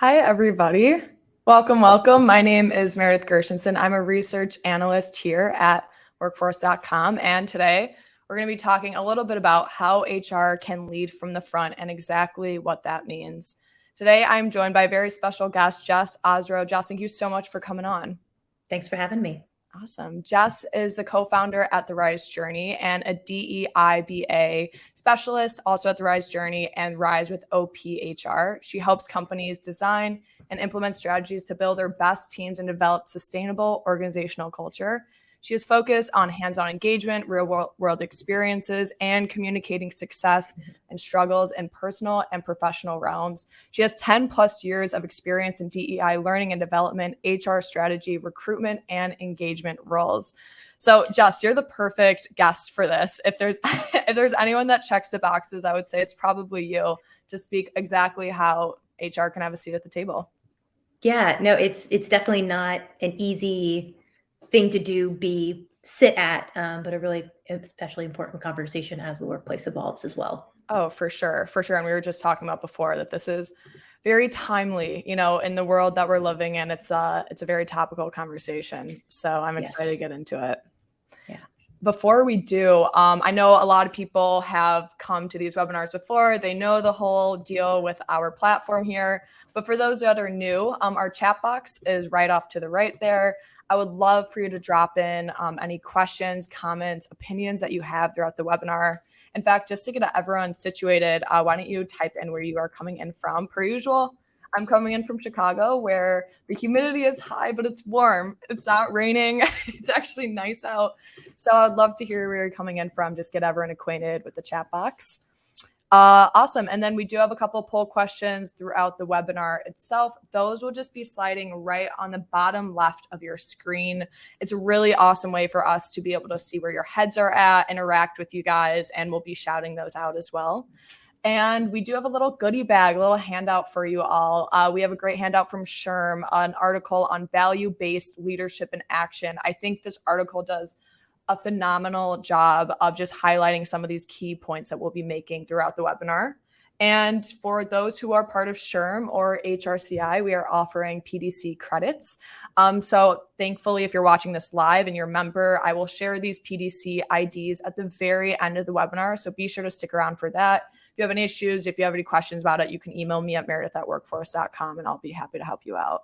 Hi, everybody. Welcome. My name is Meredith Gershenson. I'm a research analyst here at workforce.com. And today we're going to be talking a little bit about how HR can lead from the front and exactly what that means. Today, I'm joined by a very special guest, Jes Osrow. Jes, thank you so much for coming on. Thanks for having me. Awesome. Jes is the co-founder at The Rise Journey and a DEIBA specialist, also at The Rise Journey and Rise with OPHR. She helps companies design and implement strategies to build their best teams and develop sustainable organizational culture. She is focused on hands-on engagement, real-world experiences, and communicating success and struggles in personal and professional realms. She has 10 plus years of experience in DEI learning and development, HR strategy, recruitment, and engagement roles. So, Jes, you're the perfect guest for this. If there's anyone that checks the boxes, I would say it's probably you to speak exactly how HR can have a seat at the table. Yeah, no, it's definitely not an easy thing to sit at, but a really especially important conversation as the workplace evolves as well. Oh, for sure. And we were just talking about before that this is very timely, in the world that we're living in. It's a very topical conversation. So I'm excited to get into it. Yeah. Before we do, I know a lot of people have come to these webinars before. They know the whole deal with our platform here. But for those that are new, our chat box is right off to the right there. I would love for you to drop in any questions, comments, opinions that you have throughout the webinar. In fact, just to get everyone situated, why don't you type in where you are coming in from? Per usual, I'm coming in from Chicago, where the humidity is high, but it's warm. It's not raining. It's actually nice out. So I'd love to hear where you're coming in from. Just get everyone acquainted with the chat box. Awesome. And then we do have a couple poll questions throughout the webinar itself. Those will just be sliding right on the bottom left of your screen. It's a really awesome way for us to be able to see where your heads are at, interact with you guys, and we'll be shouting those out as well. And we do have a little goodie bag, a little handout for you all. We have a great handout from SHRM, an article on value-based leadership in action. I think this article does a phenomenal job of just highlighting some of these key points that we'll be making throughout the webinar. And for those who are part of SHRM or HRCI, we are offering PDC credits. So thankfully, if you're watching this live and you're a member, I will share these PDC IDs at the very end of the webinar. So be sure to stick around for that. If you have any issues, if you have any questions about it, you can email me at meredith@workforce.com and I'll be happy to help you out.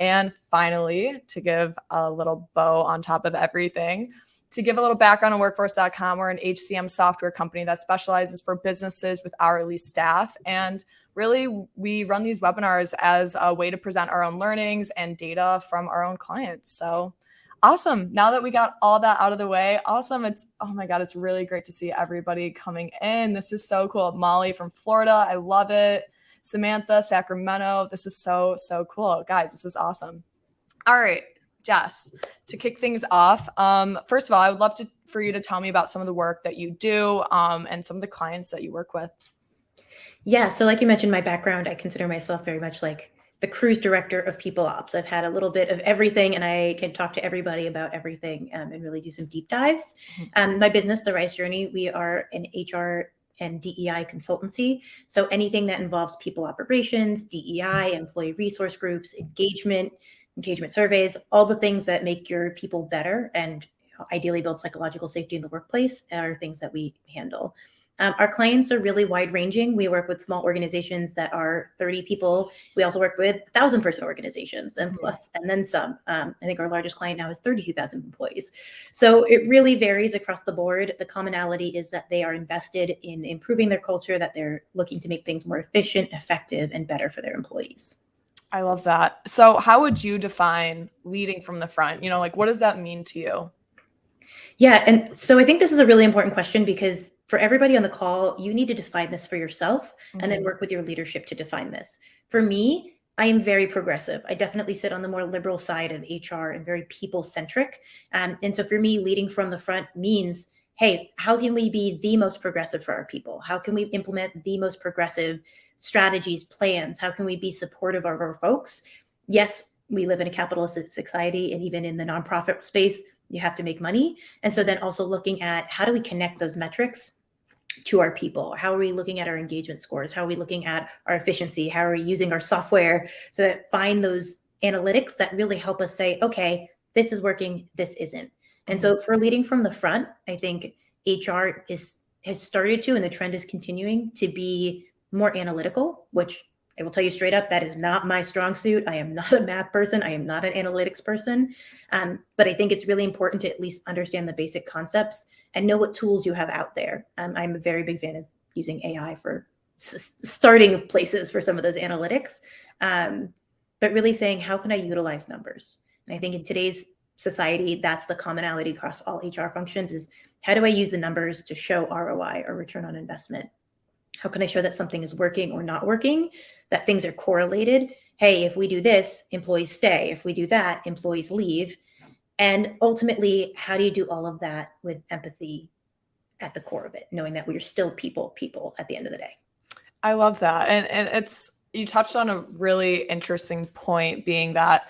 And finally, to give a little bow on top of everything, to give a little background on workforce.com, we're an HCM software company that specializes for businesses with hourly staff. And really, we run these webinars as a way to present our own learnings and data from our own clients. So awesome. Now that we got all that out of the way, awesome. Oh my God, it's really great to see everybody coming in. This is so cool. Molly from Florida, I love it. Samantha, Sacramento. This is so cool. Guys, this is awesome. All right. Jes, to kick things off, first of all, I would love for you to tell me about some of the work that you do and some of the clients that you work with. Yeah, so like you mentioned, my background, I consider myself very much like the cruise director of people ops. I've had a little bit of everything and I can talk to everybody about everything and really do some deep dives. My business, The Rise Journey, we are an HR and DEI consultancy. So anything that involves people operations, DEI, employee resource groups, engagement surveys, all the things that make your people better and ideally build psychological safety in the workplace are things that we handle. Our clients are really wide ranging. We work with small organizations that are 30 people. We also work with 1,000-person organizations and plus, and then some. I think our largest client now is 32,000 employees. So it really varies across the board. The commonality is that they are invested in improving their culture, that they're looking to make things more efficient, effective, and better for their employees. I love that. So how would you define leading from the front? What does that mean to you? Yeah. And so I think this is a really important question because for everybody on the call, you need to define this for yourself and then work with your leadership to define this. For me, I am very progressive. I definitely sit on the more liberal side of HR and very people-centric. And so for me, leading from the front means, hey, how can we be the most progressive for our people? How can we implement the most progressive strategies, plans? How can we be supportive of our folks? Yes, we live in a capitalist society, and even in the nonprofit space, you have to make money. And so then also looking at how do we connect those metrics to our people? How are we looking at our engagement scores? How are we looking at our efficiency? How are we using our software so that find those analytics that really help us say, okay, this is working, this isn't. And so for leading from the front, I think HR has started to, and the trend is continuing to be more analytical, which I will tell you straight up, that is not my strong suit. I am not a math person. I am not an analytics person. But I think it's really important to at least understand the basic concepts and know what tools you have out there. I'm a very big fan of using AI for starting places for some of those analytics, but really saying, how can I utilize numbers? And I think in today's society, that's the commonality across all HR functions is how do I use the numbers to show ROI or return on investment? How can I show that something is working or not working, that things are correlated? Hey, if we do this, employees stay. If we do that, employees leave. And ultimately, how do you do all of that with empathy at the core of it, knowing that we're still people at the end of the day? I love that. And it's, you touched on a really interesting point, being that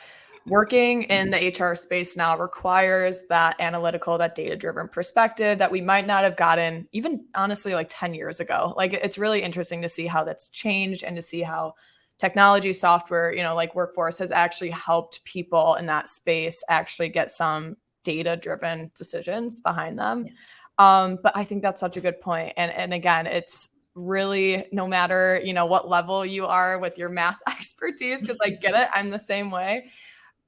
working in the HR space now requires that analytical, that data-driven perspective that we might not have gotten even honestly like 10 years ago. Like, it's really interesting to see how that's changed and to see how technology, software, like workforce has actually helped people in that space actually get some data-driven decisions behind them. Yeah. But I think that's such a good point. And again, it's really no matter, what level you are with your math expertise, because I get it, I'm the same way.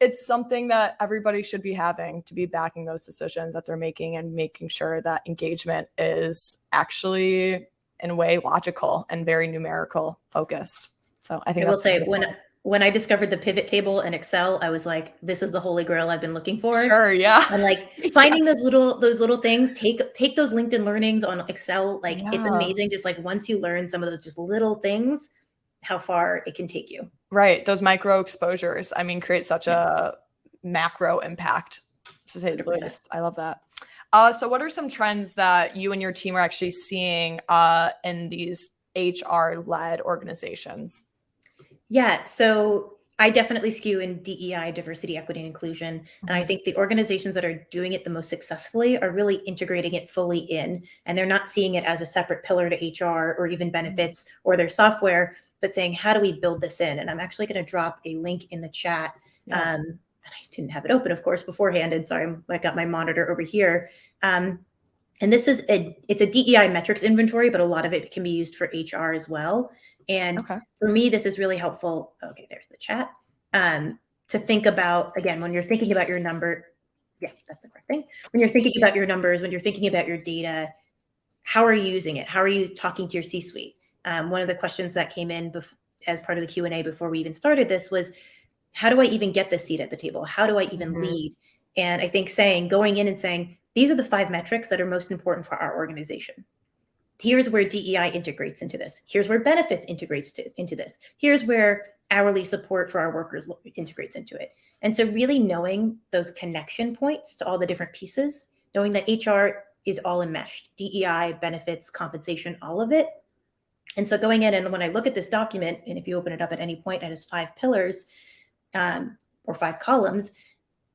It's something that everybody should be having to be backing those decisions that they're making and making sure that engagement is actually in a way logical and very numerical focused. So I think I will say when I discovered the pivot table in Excel, I was like, this is the holy grail I've been looking for. Sure, yeah. And like finding those little things, take those LinkedIn learnings on Excel. Like it's amazing. Just like once you learn some of those just little things, how far it can take you. Right. Those micro exposures, create such a macro impact, to say the 100%. least. I love that. So what are some trends that you and your team are actually seeing in these HR-led organizations? Yeah. So I definitely skew in DEI, diversity, equity, and inclusion. And I think the organizations that are doing it the most successfully are really integrating it fully in, and they're not seeing it as a separate pillar to HR or even benefits or their software, but saying, how do we build this in? And I'm actually going to drop a link in the chat. Yeah. And I didn't have it open, of course, beforehand. And sorry, I got my monitor over here. And this is it's a DEI metrics inventory, but a lot of it can be used for HR as well. And for me, this is really helpful. Okay, there's the chat. To think about, again, when you're thinking about your number, yeah, that's the correct thing. When you're thinking about your numbers, when you're thinking about your data, how are you using it? How are you talking to your C-suite? One of the questions that came in as part of the Q&A before we even started this was, how do I even get the seat at the table? How do I even lead? And I think going in and saying, these are the 5 metrics that are most important for our organization. Here's where DEI integrates into this. Here's where benefits integrates into this. Here's where hourly support for our workers integrates into it. And so really knowing those connection points to all the different pieces, knowing that HR is all enmeshed, DEI, benefits, compensation, all of it. And so going in, and when I look at this document, and if you open it up at any point, it has 5 pillars or 5 columns,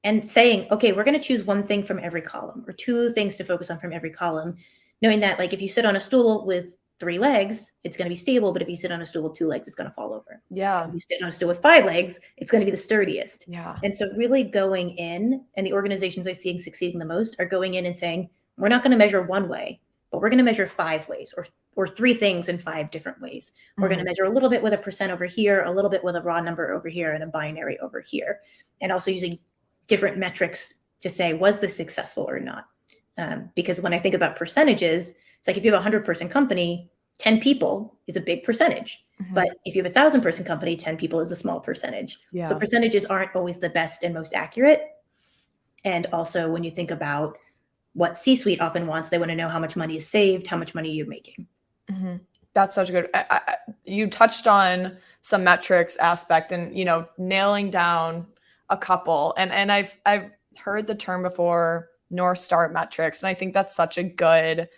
and saying, okay, we're going to choose one thing from every column or 2 things to focus on from every column, knowing that like if you sit on a stool with 3 legs, it's going to be stable, but if you sit on a stool with 2 legs, it's going to fall over. Yeah. If you sit on a stool with 5 legs, it's going to be the sturdiest. Yeah. And so really going in, and the organizations I see succeeding the most are going in and saying, we're not going to measure one way, but we're going to measure 5 ways or 3 things in 5 different ways. We're going to measure a little bit with a percent over here, a little bit with a raw number over here, and a binary over here. And also using different metrics to say, was this successful or not? Because when I think about percentages, it's like if you have a 100-person company, 10 people is a big percentage. But if you have a 1,000-person company, 10 people is a small percentage. Yeah. So percentages aren't always the best and most accurate. And also when you think about what C-suite often wants, they want to know how much money is saved, how much money you're making. That's such a good, you touched on some metrics aspect and, nailing down a couple. And I've heard the term before, North Star metrics. And I think that's such a good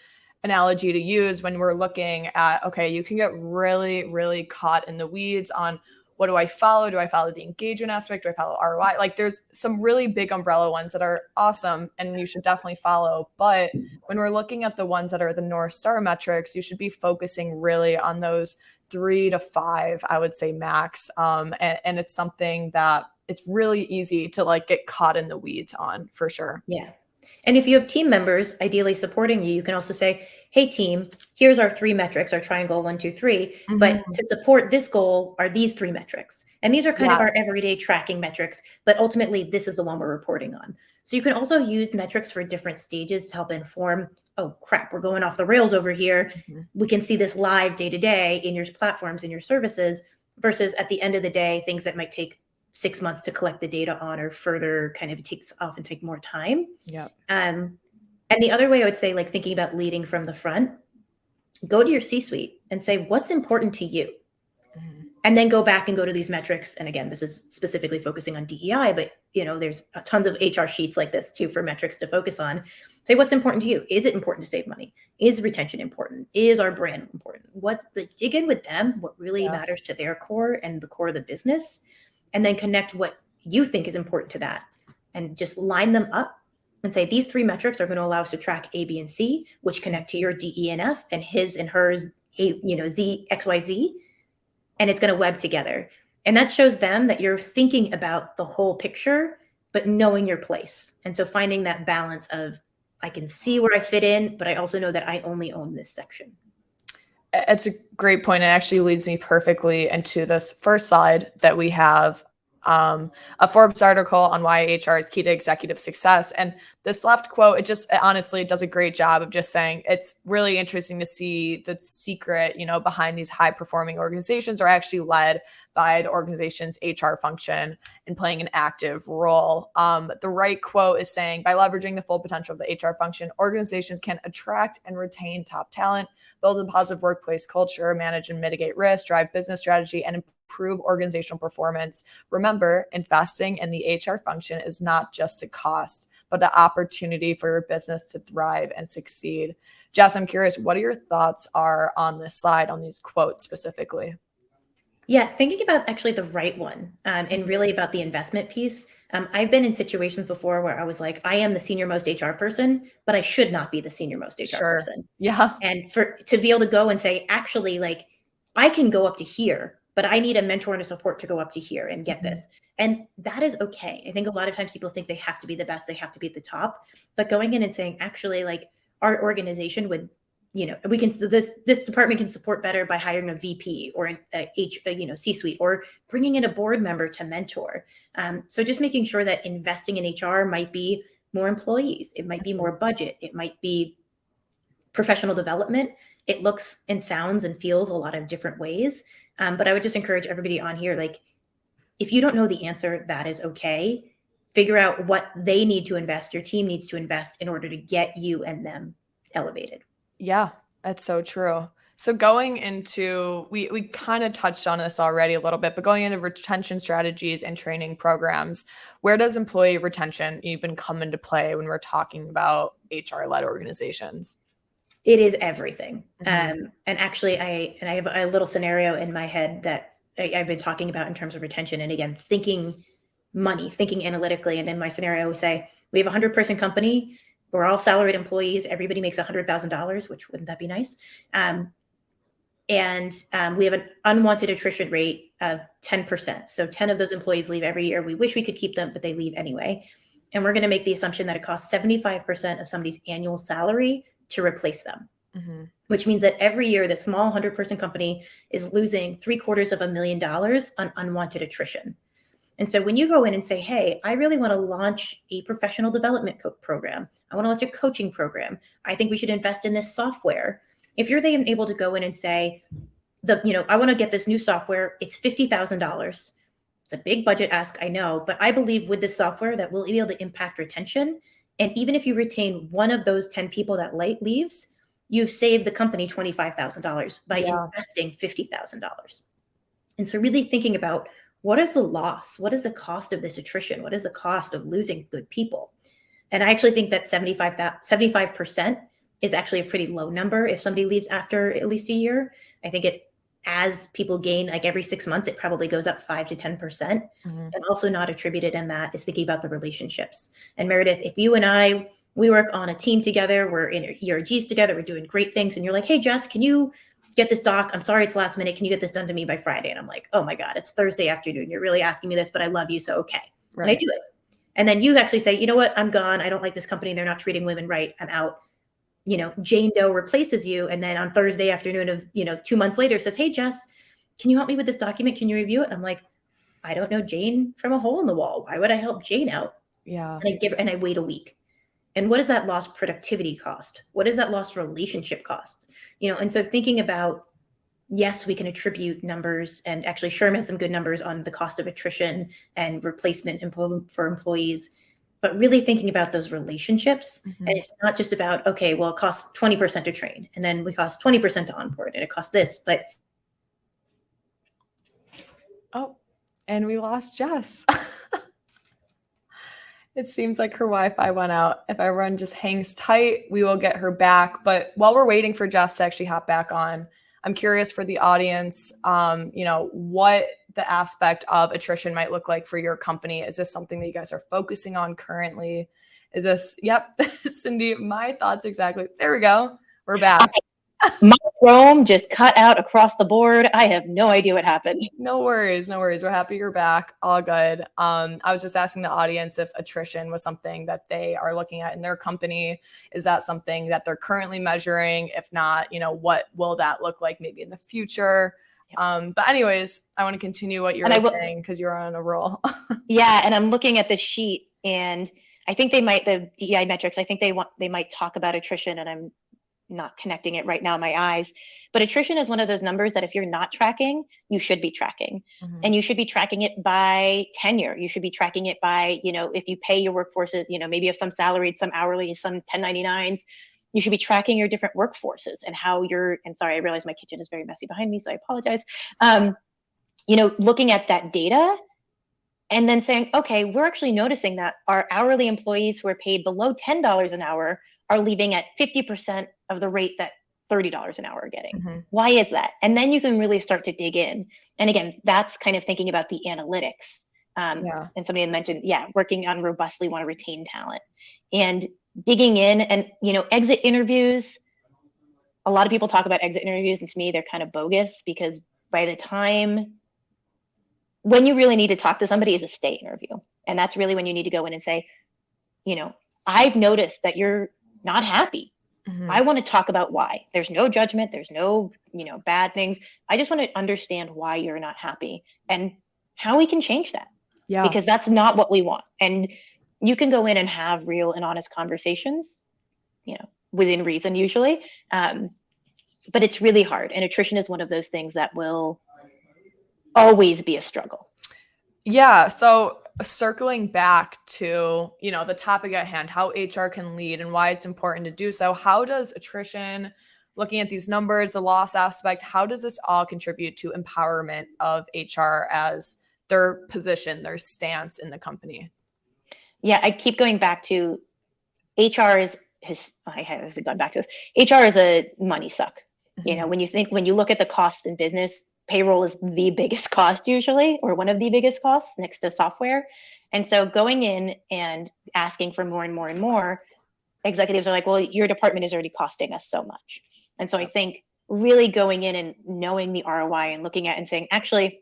analogy to use when we're looking at, okay, you can get really, really caught in the weeds on what do I follow? Do I follow the engagement aspect? Do I follow ROI? Like there's some really big umbrella ones that are awesome and you should definitely follow. But when we're looking at the ones that are the North Star metrics, you should be focusing really on those 3 to 5, I would say max. And it's something that it's really easy to like get caught in the weeds on, for sure. Yeah. And if you have team members ideally supporting you, you can also say, hey, team, here's our 3 metrics, our triangle 1, 2, 3. But to support this goal are these 3 metrics. And these are kind of our everyday tracking metrics. But ultimately, this is the one we're reporting on. So you can also use metrics for different stages to help inform, oh, crap, we're going off the rails over here. We can see this live day to day in your platforms, in your services, versus at the end of the day, things that might take 6 months to collect the data on, or further kind of often take more time. Yeah. And the other way I would say, like thinking about leading from the front, go to your C-suite and say, what's important to you? And then go back and go to these metrics. And again, this is specifically focusing on DEI, but there's tons of HR sheets like this too for metrics to focus on. Say, what's important to you? Is it important to save money? Is retention important? Is our brand important? Dig in with them, what really matters to their core and the core of the business, and then connect what you think is important to that and just line them up and say, these 3 metrics are going to allow us to track A, B, and C, which connect to your D, E, and F, and his and hers, Z, X, Y, Z, and it's going to web together. And that shows them that you're thinking about the whole picture, but knowing your place. And so finding that balance of, I can see where I fit in, but I also know that I only own this section. It's a great point. It actually leads me perfectly into this first slide that we have, a Forbes article on why HR is key to executive success. And this left quote, it honestly does a great job of just saying it's really interesting to see the secret, behind these high performing organizations are actually led by the organization's HR function and playing an active role. The right quote is saying, by leveraging the full potential of the HR function, organizations can attract and retain top talent, build a positive workplace culture, manage and mitigate risk, drive business strategy, and improve organizational performance. Remember, investing in the HR function is not just a cost, but an opportunity for your business to thrive and succeed. Jes, I'm curious, what are your thoughts are on this slide, on these quotes specifically? Yeah, thinking about actually the right one, and really about the investment piece. I've been in situations before where I was like, I am the senior most HR person, but I should not be the senior most HR person. Yeah. And to be able to go and say, actually, like, I can go up to here, but I need a mentor and a support to go up to here and get this. And that is okay. I think a lot of times people think they have to be the best, they have to be at the top, but going in and saying, actually, like, our organization would, we can, this department can support better by hiring a VP or a C-suite, or bringing in a board member to mentor. So just making sure that investing in HR might be more employees, it might be more budget, it might be professional development. It looks and sounds and feels a lot of different ways. But I would just encourage everybody on here, like, if you don't know the answer, that is okay. Figure out what they need to invest, your team needs to invest in order to get you and them elevated. Yeah, that's so true. So going into, we kind of touched on this already a little bit, but going into retention strategies and training programs, where does employee retention even come into play when we're talking about HR-led organizations? It is everything. And actually, I have a little scenario in my head that I've been talking about in terms of retention. And again, thinking money, thinking analytically. And in my scenario, I would say we have a 100-person company. We're all salaried employees. Everybody makes $100,000, which wouldn't that be nice? And we have an unwanted attrition rate of 10%. So 10 of those employees leave every year. We wish we could keep them, but they leave anyway. And we're going to make the assumption that it costs 75% of somebody's annual salary to replace them, which means that every year the small 100-person company is losing $750,000 on unwanted attrition. And so when you go in and say, hey, I really want to launch a professional development program, I want to launch a coaching program, I think we should invest in this software. If you're then able to go in and say, I want to get this new software, it's $50,000. It's a big budget ask, I know, but I believe with this software that we'll be able to impact retention. And even if you retain one of those 10 people that leaves, you've saved the company $25,000 by investing $50,000. And so really thinking about, what is the loss? What is the cost of this attrition? What is the cost of losing good people? And I actually think that 75% is actually a pretty low number if somebody leaves after at least a year. I think as people gain, like every 6 months, it probably goes up 5 to 10%. Mhm. And also not attributed in that is thinking about the relationships. And Meredith, if you and I, we work on a team together, we're in ERGs together, we're doing great things, and you're like, hey, Jess, can you get this doc? I'm sorry it's last minute. Can you get this done to me by Friday? And I'm like, oh my God, it's Thursday afternoon. You're really asking me this, but I love you, so okay. Right. And I do it. And then you actually say, you know what, I'm gone. I don't like this company. They're not treating women right. I'm out. Jane Doe replaces you. And then on Thursday afternoon of, 2 months later says, hey, Jess, can you help me with this document? Can you review it? And I'm like, I don't know Jane from a hole in the wall. Why would I help Jane out? Yeah. And I wait a week. And what does that lost productivity cost? What does that lost relationship cost? And so thinking about, yes, we can attribute numbers, and actually Sherm has some good numbers on the cost of attrition and replacement for employees, but really thinking about those relationships. Mhm. And it's not just about, okay, well, it costs 20% to train, and then we cost 20% to onboard, and it costs this, but. Oh, and we lost Jess. It seems like her Wi-Fi went out. If everyone just hangs tight, we will get her back. But while we're waiting for Jess to actually hop back on, I'm curious for the audience, what the aspect of attrition might look like for your company. Is this something that you guys are focusing on currently? Is this, yep, Cindy, my thoughts exactly. There we go. We're back. My Chrome just cut out across the board. I have no idea what happened. No worries. We're happy you're back. All good. I was just asking the audience if attrition was something that they are looking at in their company. Is that something that they're currently measuring? If not, what will that look like maybe in the future? But anyways, I want to continue what you were saying because you're on a roll. Yeah, and I'm looking at the sheet, and I think the DEI metrics, I think they might talk about attrition, and I'm not connecting it right now in my eyes. But attrition is one of those numbers that if you're not tracking, you should be tracking. Mhm. And you should be tracking it by tenure. You should be tracking it by, if you pay your workforces, maybe you have some salaried, some hourly, some 1099s. You should be tracking your different workforces and how and sorry, I realize my kitchen is very messy behind me, so I apologize. Looking at that data and then saying, okay, we're actually noticing that our hourly employees who are paid below $10 an hour are leaving at 50% of the rate that $30 an hour are getting. Mm-hmm. Why is that? And then you can really start to dig in. And again, that's kind of thinking about the analytics. And somebody had mentioned, working on robustly want to retain talent and digging in and, exit interviews. A lot of people talk about exit interviews, and to me, they're kind of bogus because by the time when you really need to talk to somebody is a stay interview. And that's really when you need to go in and say, I've noticed that you're not happy. Mm-hmm. I want to talk about why. There's no judgment. There's no, bad things. I just want to understand why you're not happy and how we can change that. Yeah. Because that's not what we want. And you can go in and have real and honest conversations, within reason usually. But it's really hard. And attrition is one of those things that will always be a struggle. Yeah. So circling back to, the topic at hand, how HR can lead and why it's important to do so. How does attrition, looking at these numbers, the loss aspect, how does this all contribute to empowerment of HR as their position, their stance in the company? Yeah, I keep going back to HR I haven't gone back to this. HR is a money suck. Mm-hmm. When you look at the costs in business, payroll is the biggest cost usually, or one of the biggest costs next to software. And so going in and asking for more and more and more, executives are like, well, your department is already costing us so much. And so I think really going in and knowing the ROI and looking at and saying, actually,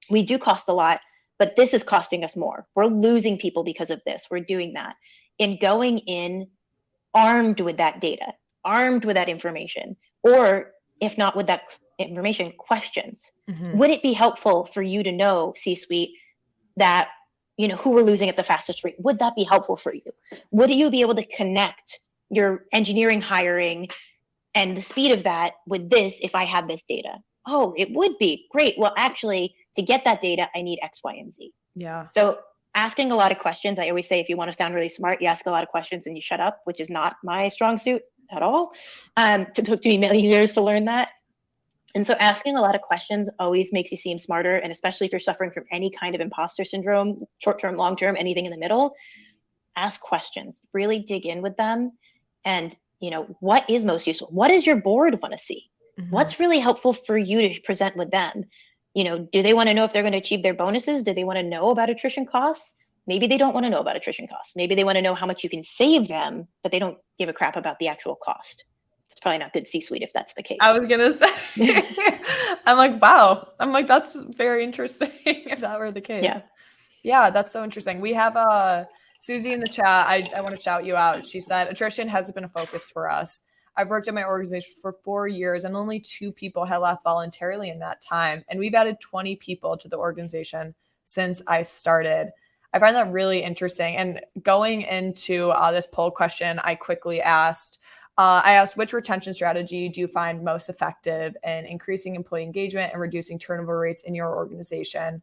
we do cost a lot, but this is costing us more. We're losing people because of this. We're doing that. And going in armed with that data, armed with that information, or if not with that information, questions. Mm-hmm. Would it be helpful for you to know, C-suite, that who we're losing at the fastest rate? Would that be helpful for you? Would you be able to connect your engineering hiring and the speed of that with this if I had this data? Oh, it would be great. Well, actually, to get that data, I need X, Y, and Z. Yeah. So asking a lot of questions. I always say, if you want to sound really smart, you ask a lot of questions and you shut up, which is not my strong suit at all. It took me many years to learn that. And so asking a lot of questions always makes you seem smarter. And especially if you're suffering from any kind of imposter syndrome, short-term, long-term, anything in the middle, ask questions, really dig in with them. And, what is most useful? What does your board want to see? What's really helpful for you to present with them? Do they want to know if they're going to achieve their bonuses? Do they want to know about attrition costs? Maybe they don't want to know about attrition costs. Maybe they want to know how much you can save them, but they don't give a crap about the actual cost. It's probably not good C-suite if that's the case. I was going to say, I'm like, wow. I'm like, that's very interesting if that were the case. Yeah, that's so interesting. We have Susie in the chat. I want to shout you out. She said, attrition hasn't been a focus for us. I've worked at my organization for 4 years and only 2 people have left voluntarily in that time. And we've added 20 people to the organization since I started. I find that really interesting. And going into this poll question, I quickly asked, which retention strategy do you find most effective in increasing employee engagement and reducing turnover rates in your organization?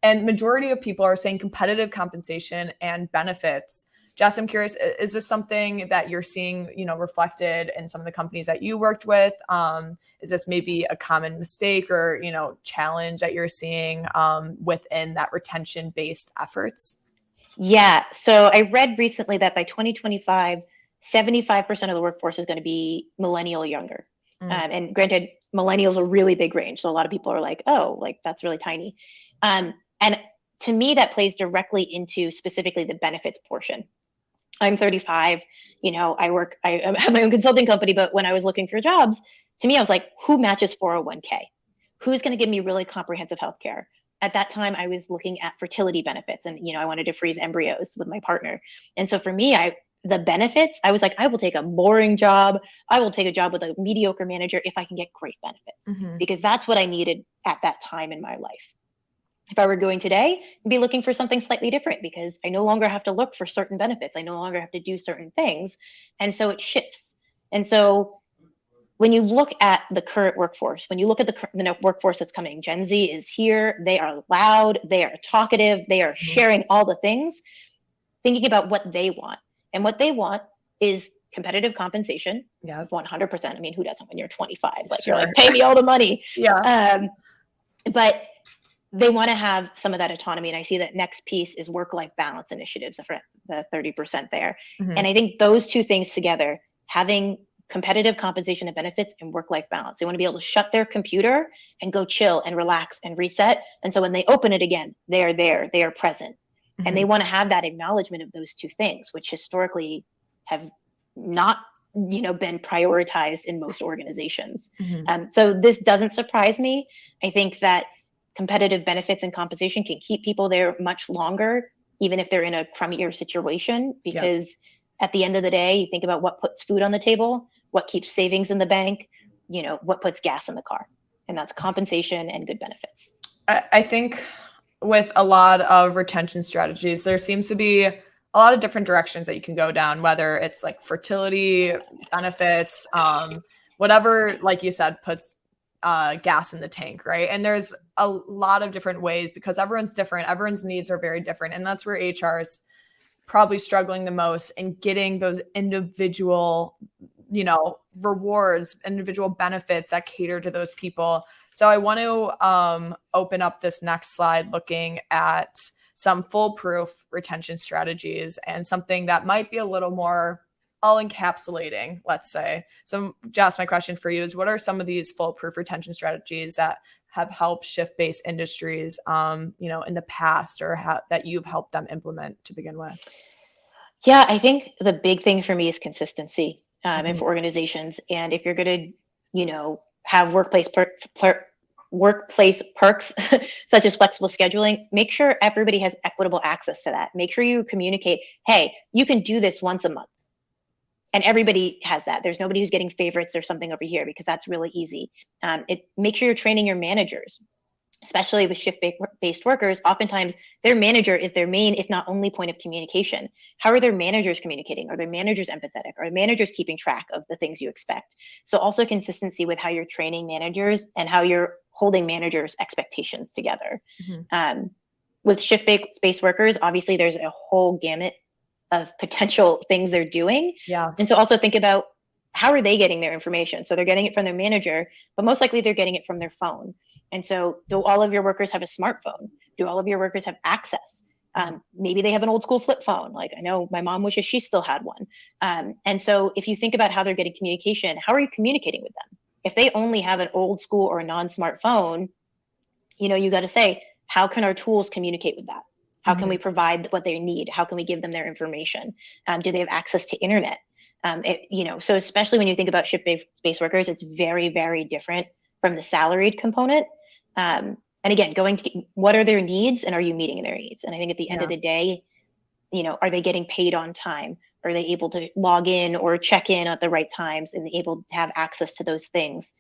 And majority of people are saying competitive compensation and benefits. Jes, I'm curious, is this something that you're seeing, reflected in some of the companies that you worked with? Is this maybe a common mistake or, challenge that you're seeing within that retention-based efforts? Yeah. So I read recently that by 2025, 75% of the workforce is going to be millennial younger. And granted, millennials are really big range. So a lot of people are like, oh, like that's really tiny. And to me, that plays directly into specifically the benefits portion. I'm 35, I have my own consulting company, but when I was looking for jobs, to me, I was like, who matches 401k? Who's going to give me really comprehensive healthcare? At that time, I was looking at fertility benefits and, I wanted to freeze embryos with my partner. And so for me, the benefits, I was like, I will take a boring job. I will take a job with a mediocre manager if I can get great benefits, because that's what I needed at that time in my life. If I were going today, I'd be looking for something slightly different because I no longer have to look for certain benefits. I no longer have to do certain things. And so it shifts. And so when you look at the current workforce, when you look at the workforce that's coming, Gen Z is here. They are loud. They are talkative. They are sharing all the things, thinking about what they want. And what they want is competitive compensation. Yeah, 100%. I mean, who doesn't when you're 25? Like, you're like, pay me all the money. Yeah. But they want to have some of that autonomy. And I see that next piece is work-life balance initiatives, the 30% there. And I think those two things together, having competitive compensation and benefits and work-life balance, they want to be able to shut their computer and go chill and relax and reset. And so when they open it again, they are there, they are present. And they want to have that acknowledgement of those two things, which historically have not been prioritized in most organizations. So this doesn't surprise me. I think that competitive benefits and compensation can keep people there much longer, even if they're in a crummier situation, because at the end of the day, you think about what puts food on the table, what keeps savings in the bank, what puts gas in the car, and that's compensation and good benefits. I think with a lot of retention strategies, there seems to be a lot of different directions that you can go down, whether it's like fertility benefits, whatever, like you said, puts gas in the tank, right? And there's a lot of different ways because everyone's different. Everyone's needs are very different. And that's where HR is probably struggling the most in getting those individual, rewards, individual benefits that cater to those people. So I want to open up this next slide looking at some foolproof retention strategies and something that might be a little more all-encapsulating, let's say. So Jes, my question for you is, what are some of these foolproof retention strategies that have helped shift-based industries, in the past, or that you've helped them implement to begin with? Yeah, I think the big thing for me is consistency, and for organizations. And if you're going to, have workplace perks such as flexible scheduling, make sure everybody has equitable access to that. Make sure you communicate, hey, you can do this once a month. And everybody has that. There's nobody who's getting favorites or something over here, because that's really easy. Make sure you're training your managers, especially with shift-based workers. Oftentimes their manager is their main, if not only, point of communication. How are their managers communicating? Are their managers empathetic? Are managers keeping track of the things you expect? So also consistency with how you're training managers and how you're holding managers' expectations together. With shift-based workers, obviously there's a whole gamut of potential things they're doing. Yeah. And so also think about, how are they getting their information? So they're getting it from their manager, but most likely they're getting it from their phone. And so do all of your workers have a smartphone? Do all of your workers have access? Maybe they have an old school flip phone. Like, I know my mom wishes she still had one. And so if you think about how they're getting communication, how are you communicating with them? If they only have an old school or a non-smartphone, you got to say, how can our tools communicate with that? How can we provide what they need? How can we give them their information? Do they have access to internet? So especially when you think about shift-based workers, it's very, very different from the salaried component. And again, going to what are their needs and are you meeting their needs? And I think at the end of the day, are they getting paid on time? Are they able to log in or check in at the right times and able to have access to those things?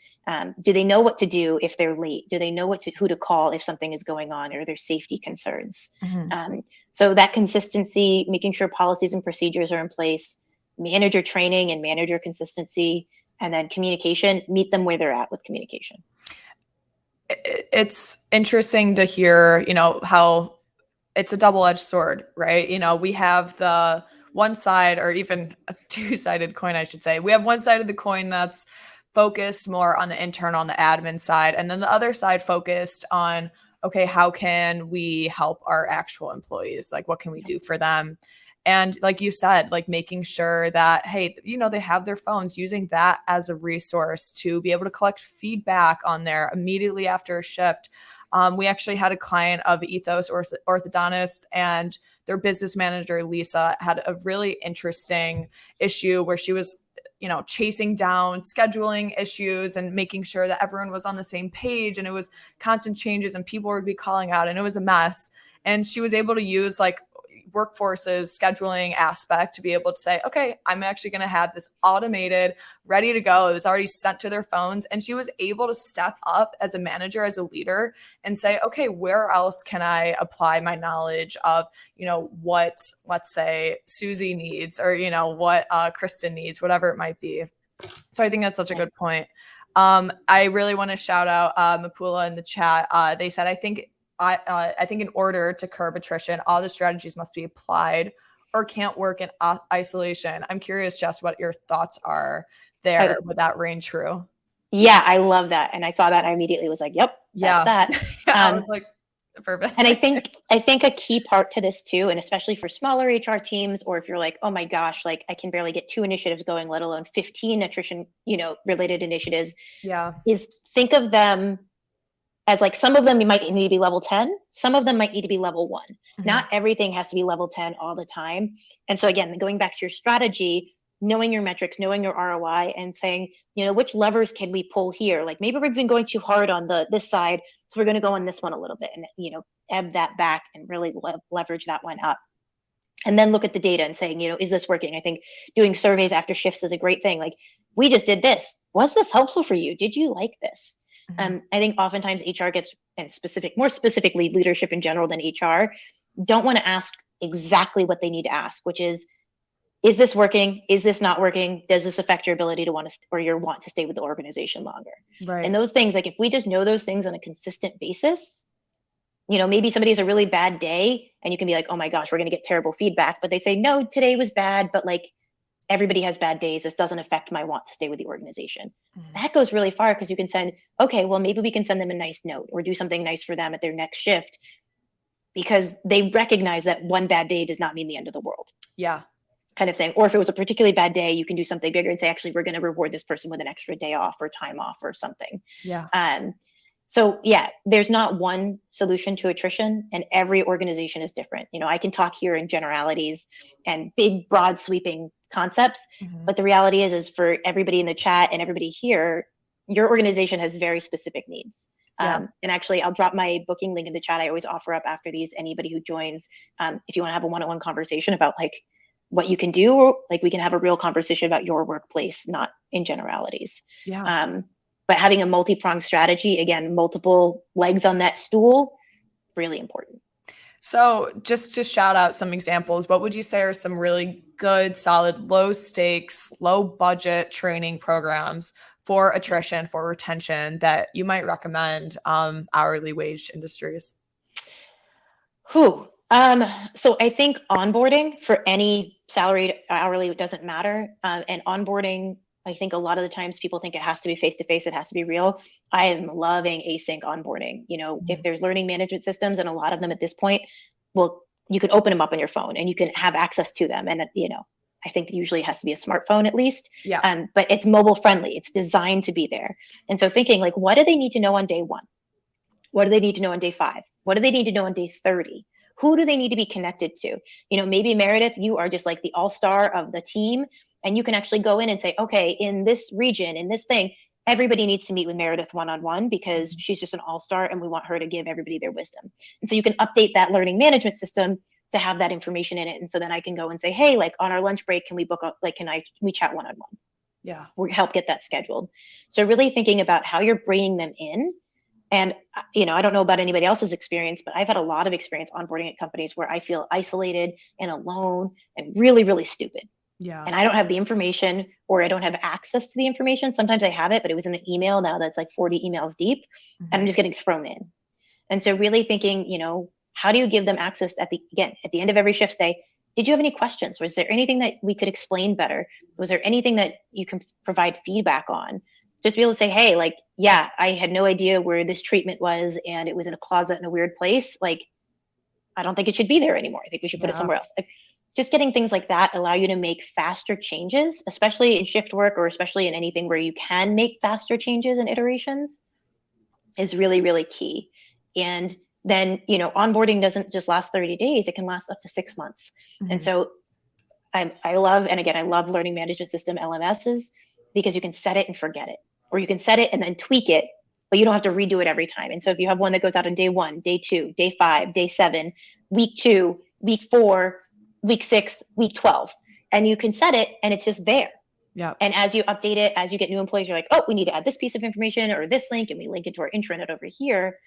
Do they know what to do if they're late? Do they know who to call if something is going on or there's safety concerns? So that consistency, making sure policies and procedures are in place, manager training and manager consistency, and then communication, meet them where they're at with communication. It's interesting to hear, how it's a double-edged sword, right? We have the one side, or even a two-sided coin, I should say. We have one side of the coin that's focused more on the internal, on the admin side, and then the other side focused on, okay, how can we help our actual employees? Like, what can we do for them? And like you said, like making sure that, hey, they have their phones, using that as a resource to be able to collect feedback on there immediately after a shift. We actually had a client of Ethos orthodontists, and their business manager, Lisa, had a really interesting issue where she was, chasing down scheduling issues and making sure that everyone was on the same page. And it was constant changes and people would be calling out and it was a mess. And she was able to use like Workforce's scheduling aspect to be able to say, okay, I'm actually going to have this automated, ready to go. It was already sent to their phones. And she was able to step up as a manager, as a leader, and say, okay, where else can I apply my knowledge of, what, let's say, Susie needs, or, what Kristen needs, whatever it might be. So I think that's such a good point. I really want to shout out Mapula in the chat. They said, I think in order to curb attrition, all the strategies must be applied or can't work in isolation. I'm curious, Jess, what your thoughts are there. Would that ring true? Yeah, I love that. And I saw that and I immediately was like, yep, that's that. I was like, perfect. And I think a key part to this too, and especially for smaller HR teams, or if you're like, oh my gosh, like I can barely get 2 initiatives going, let alone 15 attrition, related initiatives. Yeah. Is think of them as like, some of them you might need to be level 10, some of them might need to be level 1. Not everything has to be level 10 all the time. And so again, going back to your strategy, knowing your metrics, knowing your ROI, and saying, which levers can we pull here? Like maybe we've been going too hard on this side, so we're going to go on this one a little bit and, ebb that back and really leverage that one up. And then look at the data and saying, is this working? I think doing surveys after shifts is a great thing. Like, we just did this. Was this helpful for you? Did you like this? I think oftentimes HR gets, and more specifically leadership in general than HR, don't want to ask exactly what they need to ask, which is this working? Is this not working? Does this affect your ability to want to stay with the organization longer? Right. And those things, like if we just know those things on a consistent basis, maybe somebody has a really bad day and you can be like, oh my gosh, we're going to get terrible feedback. But they say, no, today was bad, but like everybody has bad days. This doesn't affect my want to stay with the organization. That goes really far, because you can send, okay, well, maybe we can send them a nice note or do something nice for them at their next shift, because they recognize that one bad day does not mean the end of the world. Yeah. Kind of thing. Or if it was a particularly bad day, you can do something bigger and say, actually, we're going to reward this person with an extra day off or time off or something. Yeah. So yeah, there's not one solution to attrition, and every organization is different. I can talk here in generalities and big, broad, sweeping concepts, but the reality is for everybody in the chat and everybody here, your organization has very specific needs. And actually, I'll drop my booking link in the chat. I always offer up after these, anybody who joins, if you want to have a one-on-one conversation about like what you can do, like we can have a real conversation about your workplace, not in generalities. Yeah. But having a multi-pronged strategy, again, multiple legs on that stool, really important. So just to shout out some examples, what would you say are some really good, solid, low stakes, low budget training programs for attrition, for retention that you might recommend hourly wage industries? So I think onboarding for any salaried, hourly, it doesn't matter. And onboarding, I think a lot of the times people think it has to be face-to-face, it has to be real. I am loving async onboarding. If there's learning management systems, and a lot of them at this point, well, you can open them up on your phone and you can have access to them. And, I think usually it has to be a smartphone at least. Yeah. But it's mobile friendly. It's designed to be there. And so thinking like, what do they need to know on day 1? What do they need to know on day 5? What do they need to know on day 30? Who do they need to be connected to? Maybe Meredith, you are just like the all-star of the team, and you can actually go in and say, okay, in this region, in this thing, everybody needs to meet with Meredith one-on-one because she's just an all-star and we want her to give everybody their wisdom. And so you can update that learning management system to have that information in it. And so then I can go and say, hey, like on our lunch break, can we book up, like, can we chat one-on-one? Yeah. Or help get that scheduled. So really thinking about how you're bringing them in. And, I don't know about anybody else's experience, but I've had a lot of experience onboarding at companies where I feel isolated and alone and really, really stupid. Yeah. And I don't have the information, or I don't have access to the information. Sometimes I have it, but it was in an email now that's like 40 emails deep, and I'm just getting thrown in. And so really thinking, how do you give them access at the end of every shift, say, did you have any questions? Was there anything that we could explain better? Was there anything that you can provide feedback on? Just be able to say, hey, like, yeah, I had no idea where this treatment was, and it was in a closet in a weird place. Like, I don't think it should be there anymore. I think we should put it somewhere else. Like, just getting things like that allow you to make faster changes, especially in shift work, or especially in anything where you can make faster changes and iterations, is really, really key. And then, onboarding doesn't just last 30 days. It can last up to 6 months. And so I love learning management system LMSs, because you can set it and forget it, or you can set it and then tweak it, but you don't have to redo it every time. And so if you have one that goes out on day 1, day 2, day 5, day 7, week 2, week 4, week 6, week 12, and you can set it and it's just there. Yeah. And as you update it, as you get new employees, you're like, oh, we need to add this piece of information or this link, and we link it to our intranet over here.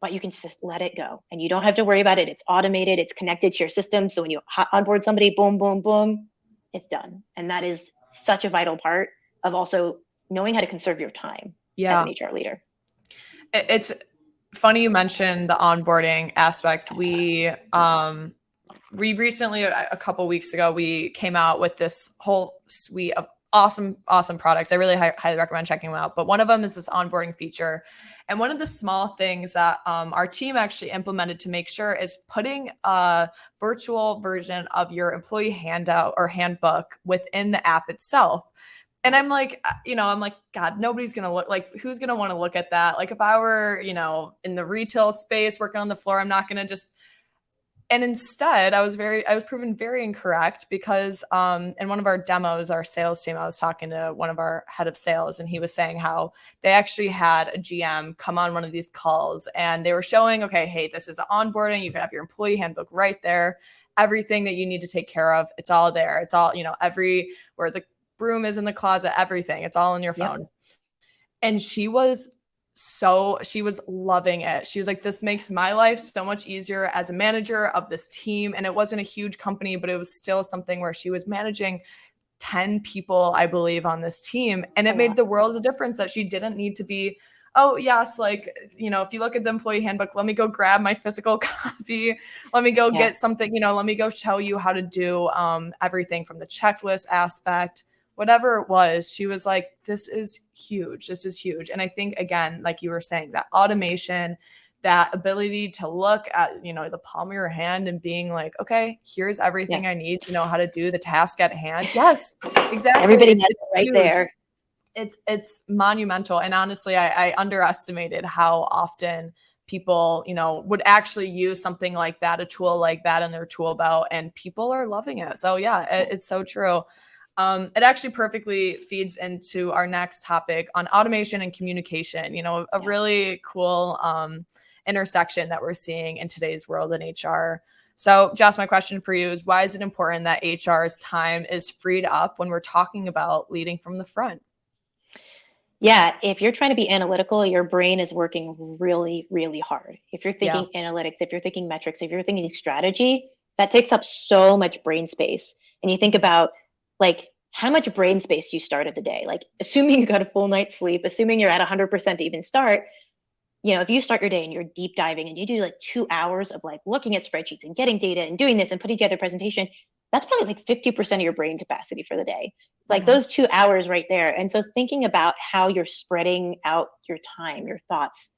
But you can just let it go, and you don't have to worry about it. It's automated. It's connected to your system. So when you onboard somebody, boom, boom, boom, it's done. And that is such a vital part of also knowing how to conserve your time as an HR leader. It's funny you mentioned the onboarding aspect. We recently, a couple weeks ago, we came out with this whole suite of awesome products. I really highly recommend checking them out. But one of them is this onboarding feature. And one of the small things that our team actually implemented to make sure is putting a virtual version of your employee handout or handbook within the app itself. And I'm like, God, nobody's going to look, like, who's going to want to look at that? Like, if I were, in the retail space working on the floor, I'm not going to just. And instead, I was proven very incorrect, because in one of our demos, our sales team, I was talking to one of our head of sales, and he was saying how they actually had a GM come on one of these calls, and they were showing, okay, hey, this is onboarding. You can have your employee handbook right there. Everything that you need to take care of, it's all there. It's all, where the broom is in the closet, everything. It's all in your phone. Yep. And she was loving it. She was like, this makes my life so much easier as a manager of this team. And it wasn't a huge company, but it was still something where she was managing 10 people, I believe, on this team. And it made the world of difference that she didn't need to be, oh yes, like, if you look at the employee handbook, let me go grab my physical copy. Let me go get something, let me go show you how to do everything from the checklist aspect. Whatever it was, she was like, this is huge. This is huge. And I think, again, like you were saying, that automation, that ability to look at, the palm of your hand and being like, okay, here's everything I need to know how to do the task at hand. Yes, exactly. Everybody has it right there. It's monumental. And honestly, I underestimated how often people, would actually use something like that, a tool like that in their tool belt, and people are loving it. So yeah, it's so true. It actually perfectly feeds into our next topic on automation and communication, a really cool intersection that we're seeing in today's world in HR. So Jess, my question for you is, why is it important that HR's time is freed up when we're talking about leading from the front? Yeah, if you're trying to be analytical, your brain is working really, really hard. If you're thinking analytics, if you're thinking metrics, if you're thinking strategy, that takes up so much brain space. And you think about, like, how much brain space you start of the day, like, assuming you got a full night's sleep, assuming you're at 100% to even start, if you start your day and you're deep diving and you do like 2 hours of like looking at spreadsheets and getting data and doing this and putting together a presentation, that's probably like 50% of your brain capacity for the day. Like those 2 hours right there. And so thinking about how you're spreading out your time, your thoughts,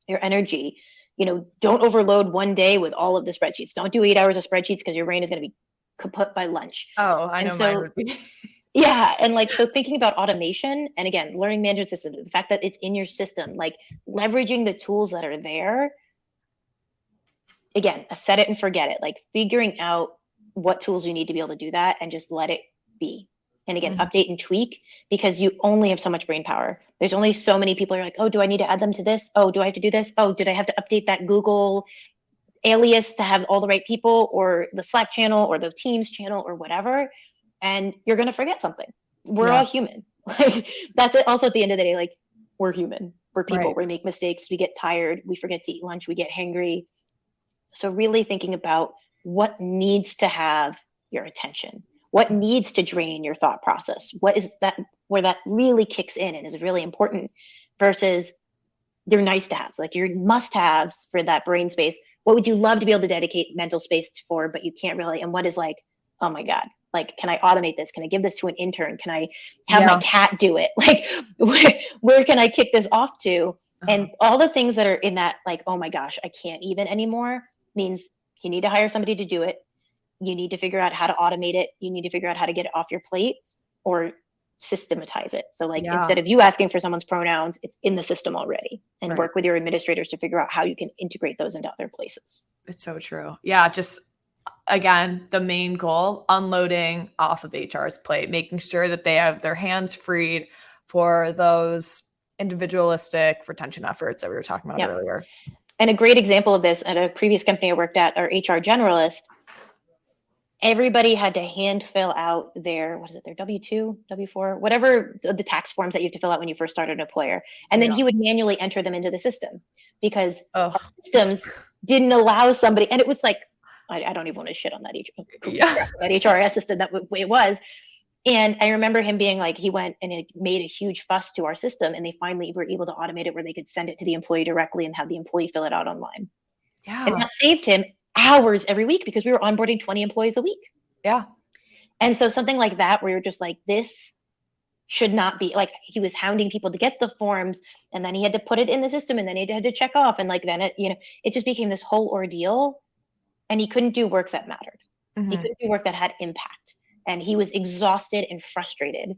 your energy, don't overload one day with all of the spreadsheets. Don't do 8 hours of spreadsheets, because your brain is going to be kaput by lunch. Oh, I And know mine so, would be. yeah. And like, so thinking about automation and again, learning management system, the fact that it's in your system, like leveraging the tools that are there, again, a set it and forget it, like figuring out what tools you need to be able to do that and just let it be. And again, update and tweak, because you only have so much brain power. There's only so many people are like, oh, do I need to add them to this? Oh, do I have to do this? Oh, did I have to update that Google alias to have all the right people, or the Slack channel or the Teams channel or whatever? And you're going to forget something. We're all human. Like that's it. Also, at the end of the day, like we're human. We're people. Right. We make mistakes. We get tired. We forget to eat lunch. We get hangry. So really thinking about what needs to have your attention, what needs to drain your thought process, what is that, where that really kicks in and is really important, versus your nice to haves, like your must haves for that brain space. What would you love to be able to dedicate mental space for, but you can't really? And what is like, oh my God, like, can I automate this? Can I give this to an intern? Can I have my cat do it? Like, where can I kick this off to? And all the things that are in that, like, oh my gosh, I can't even anymore, means you need to hire somebody to do it. You need to figure out how to automate it. You need to figure out how to get it off your plate or systematize it. So like instead of you asking for someone's pronouns, it's in the system already, and work with your administrators to figure out how you can integrate those into other places. It's so true. Yeah. Just again, the main goal, unloading off of HR's plate, making sure that they have their hands freed for those individualistic retention efforts that we were talking about earlier. And a great example of this at a previous company I worked at, our HR generalist, everybody had to hand fill out their, what is it, their W-2, W-4, whatever the tax forms that you have to fill out when you first start an employer. And then he would manually enter them into the system, because our systems didn't allow somebody, and it was like, I don't even want to shit on that HRS system, that way it was. And I remember him being like, he went and it made a huge fuss to our system, and they finally were able to automate it where they could send it to the employee directly and have the employee fill it out online. Yeah. And that saved him hours every week, because we were onboarding 20 employees a week. Yeah. And so something like that, where you're just like, this should not be, like, he was hounding people to get the forms, and then he had to put it in the system, and then he had to check off. And like, then it, it just became this whole ordeal, and he couldn't do work that mattered. He couldn't do work that had impact. And he was exhausted and frustrated.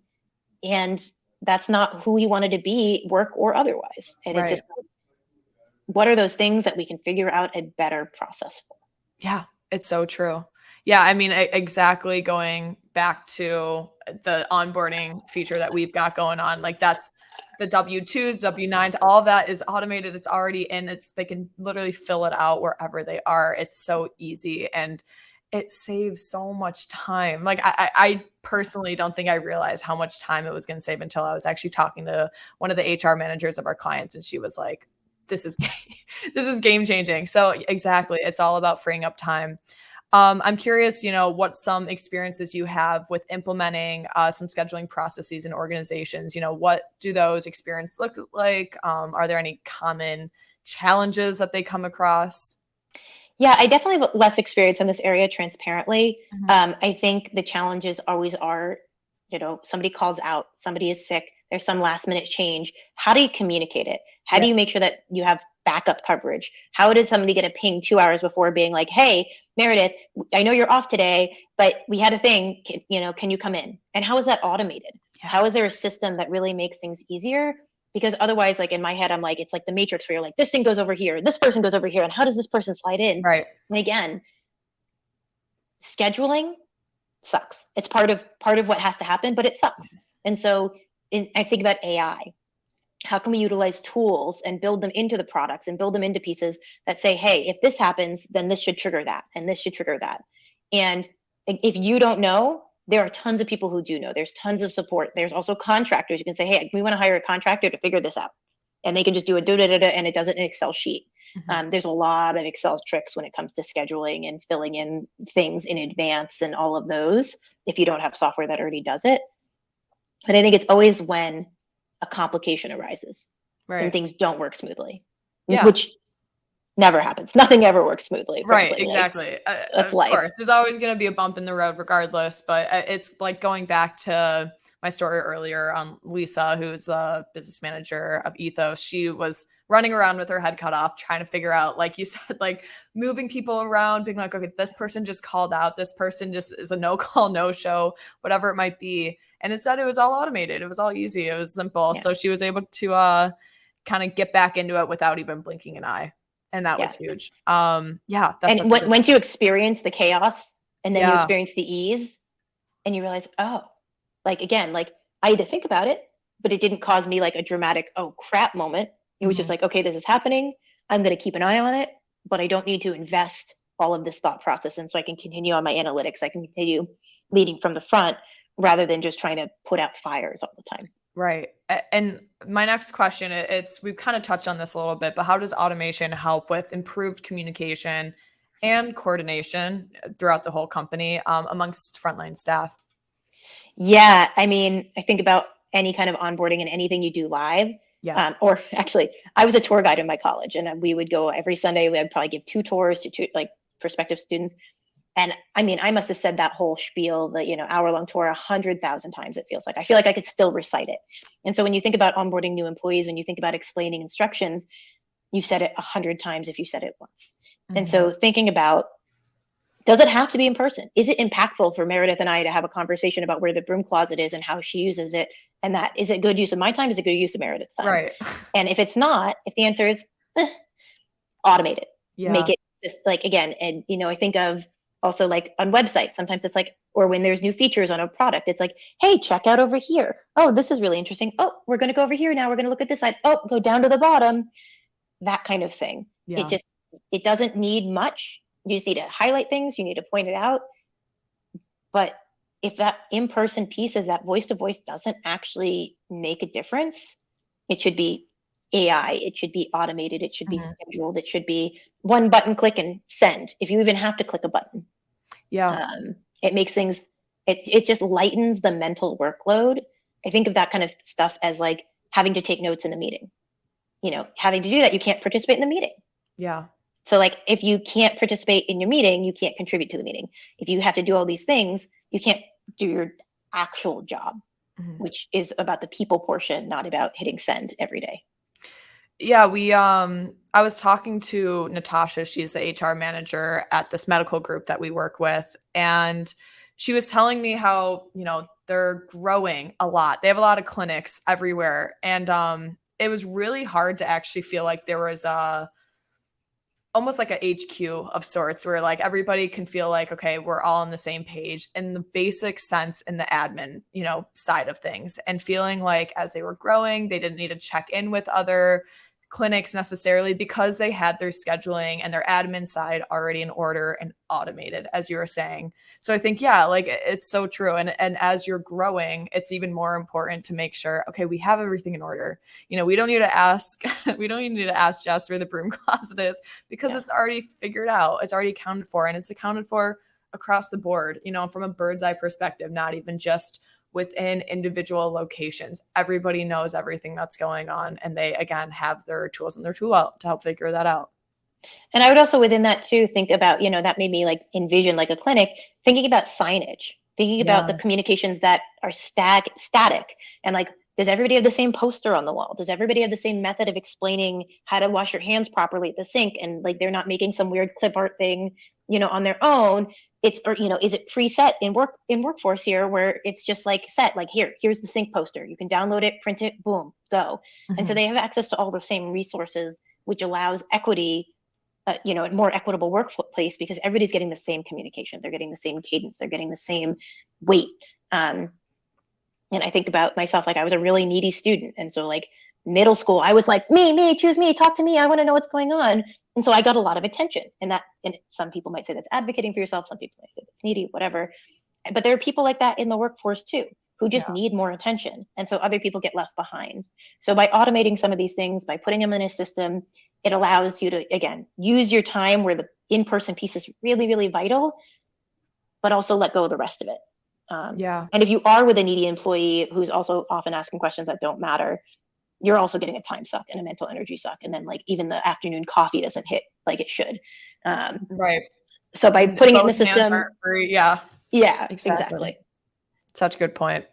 And that's not who he wanted to be, work or otherwise. And it's just, what are those things that we can figure out a better process for? Yeah, it's so true. Yeah, I mean, exactly, going back to the onboarding feature that we've got going on, like that's the W-2s, W-9s, all of that is automated. It's already in. They can literally fill it out wherever they are. It's so easy, and it saves so much time. Like I personally don't think I realized how much time it was going to save until I was actually talking to one of the HR managers of our clients, and she was like, this is game changing. So exactly, it's all about freeing up time. I'm curious, what some experiences you have with implementing some scheduling processes in organizations. What do those experiences look like? Are there any common challenges that they come across? Yeah, I definitely have less experience in this area, transparently. I think the challenges always are, somebody calls out, somebody is sick, there's some last minute change. How do you communicate it? How do you make sure that you have backup coverage? How did somebody get a ping 2 hours before being like, hey, Meredith, I know you're off today, but we had a thing, can you come in? And how is that automated? How is there a system that really makes things easier? Because otherwise, like in my head, I'm like, it's like the Matrix, where you're like, this thing goes over here, this person goes over here, and how does this person slide in? Right. And again, scheduling sucks. It's part of what has to happen, but it sucks. And so I think about AI. How can we utilize tools and build them into the products and build them into pieces that say, hey, if this happens, then this should trigger that, and this should trigger that. And if you don't know, there are tons of people who do know. There's tons of support. There's also contractors. You can say, hey, we want to hire a contractor to figure this out. And they can just do and it does it in an Excel sheet. There's a lot of Excel tricks when it comes to scheduling and filling in things in advance and all of those, if you don't have software that already does it. But I think it's always when a complication arises and things don't work smoothly, which never happens. Nothing ever works smoothly. Right. Frankly. Exactly. That's of life. course, there's always going to be a bump in the road regardless, but it's like going back to my story earlier, Lisa, who's the business manager of Ethos, she was running around with her head cut off, trying to figure out, like you said, like moving people around, being like, okay, this person just called out, this person just is a no call, no show, whatever it might be. And instead it was all automated. It was all easy. It was simple. Yeah. So she was able to kind of get back into it without even blinking an eye. And that was huge. Yeah. That's and once you experience the chaos and then you Yeah. experience the ease and you realize, oh, like, again, like I had to think about it, but it didn't cause me like a dramatic, oh crap moment. It was just like, okay, this is happening. I'm going to keep an eye on it, but I don't need to invest all of this thought process. And so I can continue on my analytics. I can continue leading from the front rather than just trying to put out fires all the time. Right. And my next question, we've kind of touched on this a little bit, but how does automation help with improved communication and coordination throughout the whole company amongst frontline staff? Yeah. I mean, I think about any kind of onboarding and anything you do live. Yeah. Or actually, I was a tour guide in my college, and we would go every Sunday. We would probably give 2 tours to like prospective students. And I mean, I must have said that whole spiel, the hour-long tour 100,000 times. It feels like I feel like I could still recite it. And so when you think about onboarding new employees, when you think about explaining instructions, you've said it 100 times if you said it once. And so thinking about, does it have to be in person? Is it impactful for Meredith and I to have a conversation about where the broom closet is and how she uses it? And that, is it good use of my time? Is it good use of Meredith's time? Right. And if it's not, if the answer is automate it, make it just like, again, and I think of also like on websites, sometimes it's like, or when there's new features on a product, it's like, hey, check out over here. Oh, this is really interesting. Oh, we're going to go over here now. We're going to look at this side. Oh, go down to the bottom. That kind of thing. Yeah. It doesn't need much. You just need to highlight things. You need to point it out. But if that in-person piece is that voice-to-voice doesn't actually make a difference, it should be AI. It should be automated. It should be scheduled. It should be one button click and send. If you even have to click a button. Yeah. It makes things, it just lightens the mental workload. I think of that kind of stuff as like having to take notes in a meeting. Having to do that, you can't participate in the meeting. Yeah. So like if you can't participate in your meeting, you can't contribute to the meeting. If you have to do all these things, you can't do your actual job, which is about the people portion, not about hitting send every day. Yeah, I was talking to Natasha, she's the HR manager at this medical group that we work with, and she was telling me how, they're growing a lot. They have a lot of clinics everywhere, and it was really hard to actually feel like there was almost like a HQ of sorts where like everybody can feel like, okay, we're all on the same page in the basic sense in the admin, side of things, and feeling like as they were growing, they didn't need to check in with other clinics necessarily because they had their scheduling and their admin side already in order and automated, as you were saying. So I think, yeah, like it's so true. And as you're growing, it's even more important to make sure, okay, we have everything in order. We don't need to ask, Jes where the broom closet is because it's already figured out. It's already accounted for, and it's accounted for across the board, from a bird's eye perspective, not even just within individual locations. Everybody knows everything that's going on, and they, again, have their tools in their tool belt to help figure that out. And I would also within that too, think about, that made me like envision like a clinic, thinking about signage, thinking about the communications that are static, and like, does everybody have the same poster on the wall? Does everybody have the same method of explaining how to wash your hands properly at the sink? And like, they're not making some weird clip art thing, on their own. Is it preset in Workforce here where it's just like set, like here's the sync poster. You can download it, print it, boom, go. And so they have access to all the same resources, which allows equity, a more equitable workplace because everybody's getting the same communication. They're getting the same cadence. They're getting the same weight. And I think about myself, like I was a really needy student. And so like middle school, I was like, me, choose me, talk to me. I want to know what's going on. And so I got a lot of attention, and some people might say that's advocating for yourself. Some people might say that's needy, whatever. But there are people like that in the workforce too, who just need more attention. And so other people get left behind. So by automating some of these things, by putting them in a system, it allows you to, again, use your time where the in-person piece is really, really vital, but also let go of the rest of it. And if you are with a needy employee who's also often asking questions that don't matter, you're also getting a time suck and a mental energy suck. And then like even the afternoon coffee doesn't hit like it should. Right. So by putting it in the system. Yeah, Yeah, exactly. Such a good point.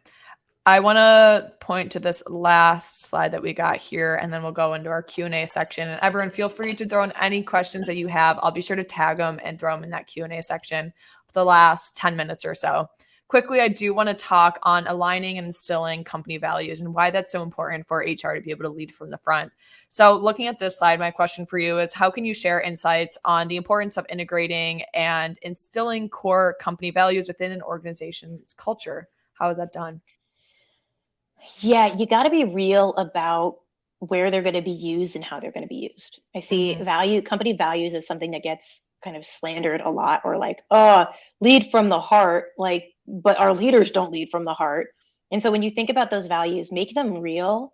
I want to point to this last slide that we got here, and then we'll go into our Q&A section. And everyone, feel free to throw in any questions that you have. I'll be sure to tag them and throw them in that Q&A section for the last 10 minutes or so. Quickly, I do want to talk on aligning and instilling company values and why that's so important for HR to be able to lead from the front. So looking at this slide, my question for you is, how can you share insights on the importance of integrating and instilling core company values within an organization's culture? How is that done? Yeah, you got to be real about where they're going to be used and how they're going to be used. I see company values as something that gets kind of slandered a lot, or like, oh, lead from the heart, like, but our leaders don't lead from the heart. And so when you think about those values, make them real,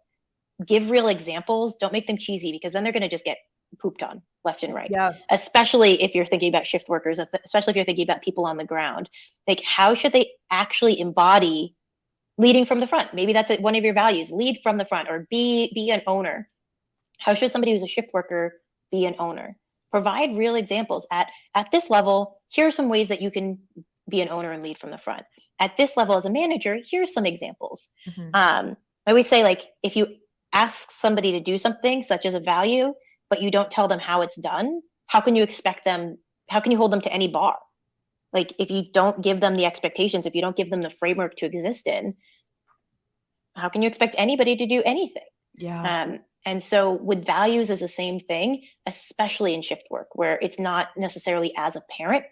give real examples, don't make them cheesy, because then they're going to just get pooped on left and right. Yeah. Especially if you're thinking about shift workers, especially if you're thinking about people on the ground. Like, how should they actually embody leading from the front? Maybe that's one of your values, lead from the front, or be an owner. How should somebody who's a shift worker be an owner? Provide real examples. At this level, here are some ways that you can be an owner and lead from the front. At this level as a manager, here's some examples. I always say, like, if you ask somebody to do something such as a value, but you don't tell them how it's done, how can you hold them to any bar? Like, if you don't give them the expectations, if you don't give them the framework to exist in, how can you expect anybody to do anything? Yeah. And so with values is the same thing, especially in shift work, where it's not necessarily as apparent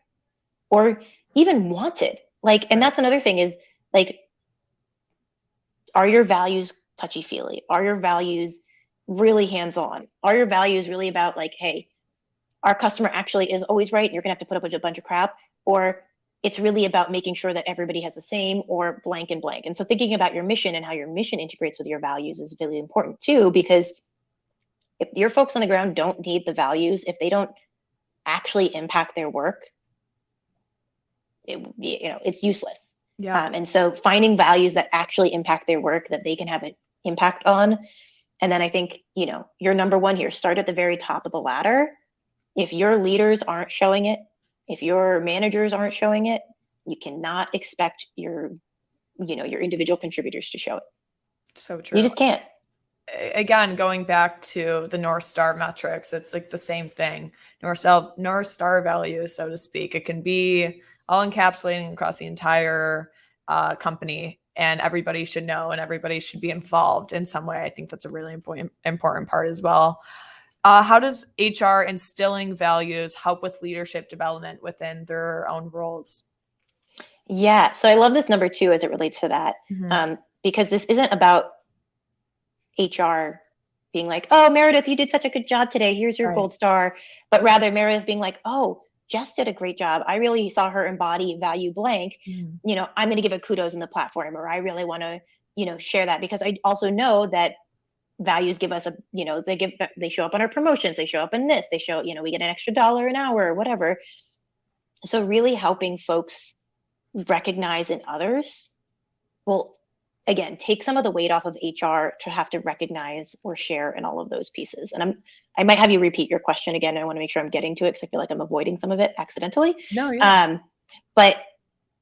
or even wanted. Like, and that's another thing is, like, are your values touchy-feely? Are your values really hands-on? Are your values really about, like, hey, our customer actually is always right, and you're gonna have to put up with a bunch of crap? Or it's really about making sure that everybody has the same, or blank and blank. And so thinking about your mission and how your mission integrates with your values is really important too, because if your folks on the ground don't need the values, if they don't actually impact their work, it's useless. Yeah. And so finding values that actually impact their work, that they can have an impact on. And then I think, your number one here, start at the very top of the ladder. If your leaders aren't showing it, if your managers aren't showing it, you cannot expect your individual contributors to show it. So true. You just can't. Again, going back to the North Star metrics, it's like the same thing. North Star values, so to speak. It can be all encapsulating across the entire company, and everybody should know, and everybody should be involved in some way. I think that's a really important part as well. How does HR instilling values help with leadership development within their own roles? Yeah, so I love this number 2 as it relates to that, because this isn't about HR being like, oh, Meredith, you did such a good job today. Here's your gold star. But rather Meredith being like, oh, Jes did a great job. I really saw her embody value blank. I'm going to give a kudos in the platform, or I really want to, share that, because I also know that values give us they show up on our promotions. They show up in this, they show, we get an extra $1 an hour or whatever. So really helping folks recognize in others will, again, take some of the weight off of HR to have to recognize or share in all of those pieces. And I might have you repeat your question again. I want to make sure I'm getting to it, because I feel like I'm avoiding some of it accidentally. No, yeah. But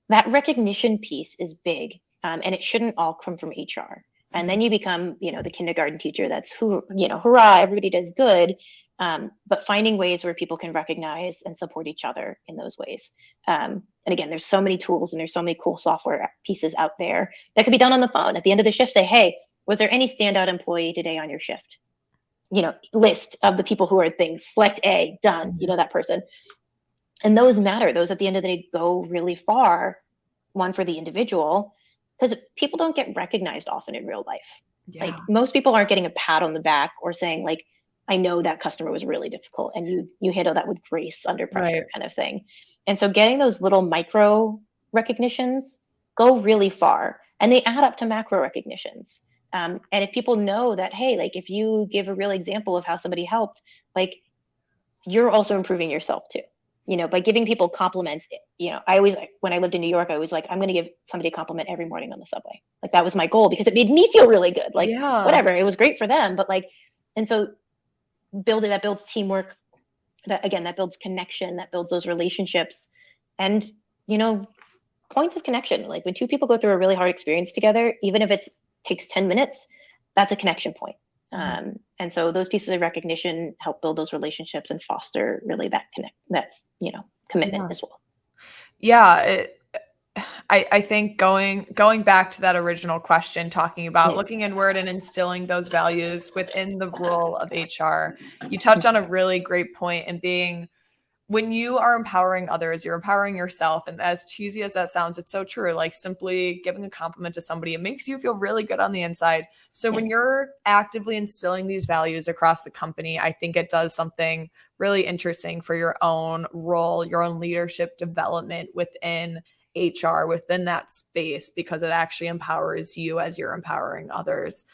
that recognition piece is big, and it shouldn't all come from HR. And then you become, the kindergarten teacher that's hurrah, everybody does good. But finding ways where people can recognize and support each other in those ways. And again, there's so many tools and there's so many cool software pieces out there that can be done on the phone. At the end of the shift, say, hey, was there any standout employee today on your shift? List of the people who are things, select A, done, that person. And those matter. Those at the end of the day go really far, one for the individual, because people don't get recognized often in real life. Yeah. Like, most people aren't getting a pat on the back or saying, like, I know that customer was really difficult and you handle that with grace under pressure, kind of thing. And so getting those little micro recognitions go really far, and they add up to macro recognitions. And if people know that, hey, like, if you give a real example of how somebody helped, like, you're also improving yourself too. By giving people compliments, I always, when I lived in New York, I was like, I'm going to give somebody a compliment every morning on the subway. Like, that was my goal, because it made me feel really good. Like, whatever, it was great for them. But like, and so that builds teamwork, that builds connection, that builds those relationships. And, points of connection. Like when two people go through a really hard experience together, even if it takes 10 minutes, that's a connection point. And so those pieces of recognition help build those relationships and foster really that commitment as well. Yeah. I think going back to that original question, talking about looking inward and instilling those values within the role of HR, you touched on a really great point in being, when you are empowering others, you're empowering yourself. And as cheesy as that sounds, it's so true. Like simply giving a compliment to somebody, it makes you feel really good on the inside. So when you're actively instilling these values across the company, I think it does something really interesting for your own role, your own leadership development within HR, within that space, because it actually empowers you as you're empowering others.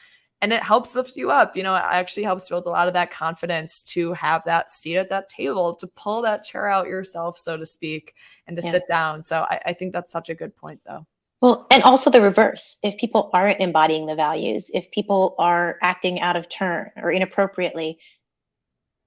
And it helps lift you up. It actually helps build a lot of that confidence to have that seat at that table, to pull that chair out yourself, so to speak, and to sit down. So I think that's such a good point, though. Well, and also the reverse. If people aren't embodying the values, if people are acting out of turn or inappropriately,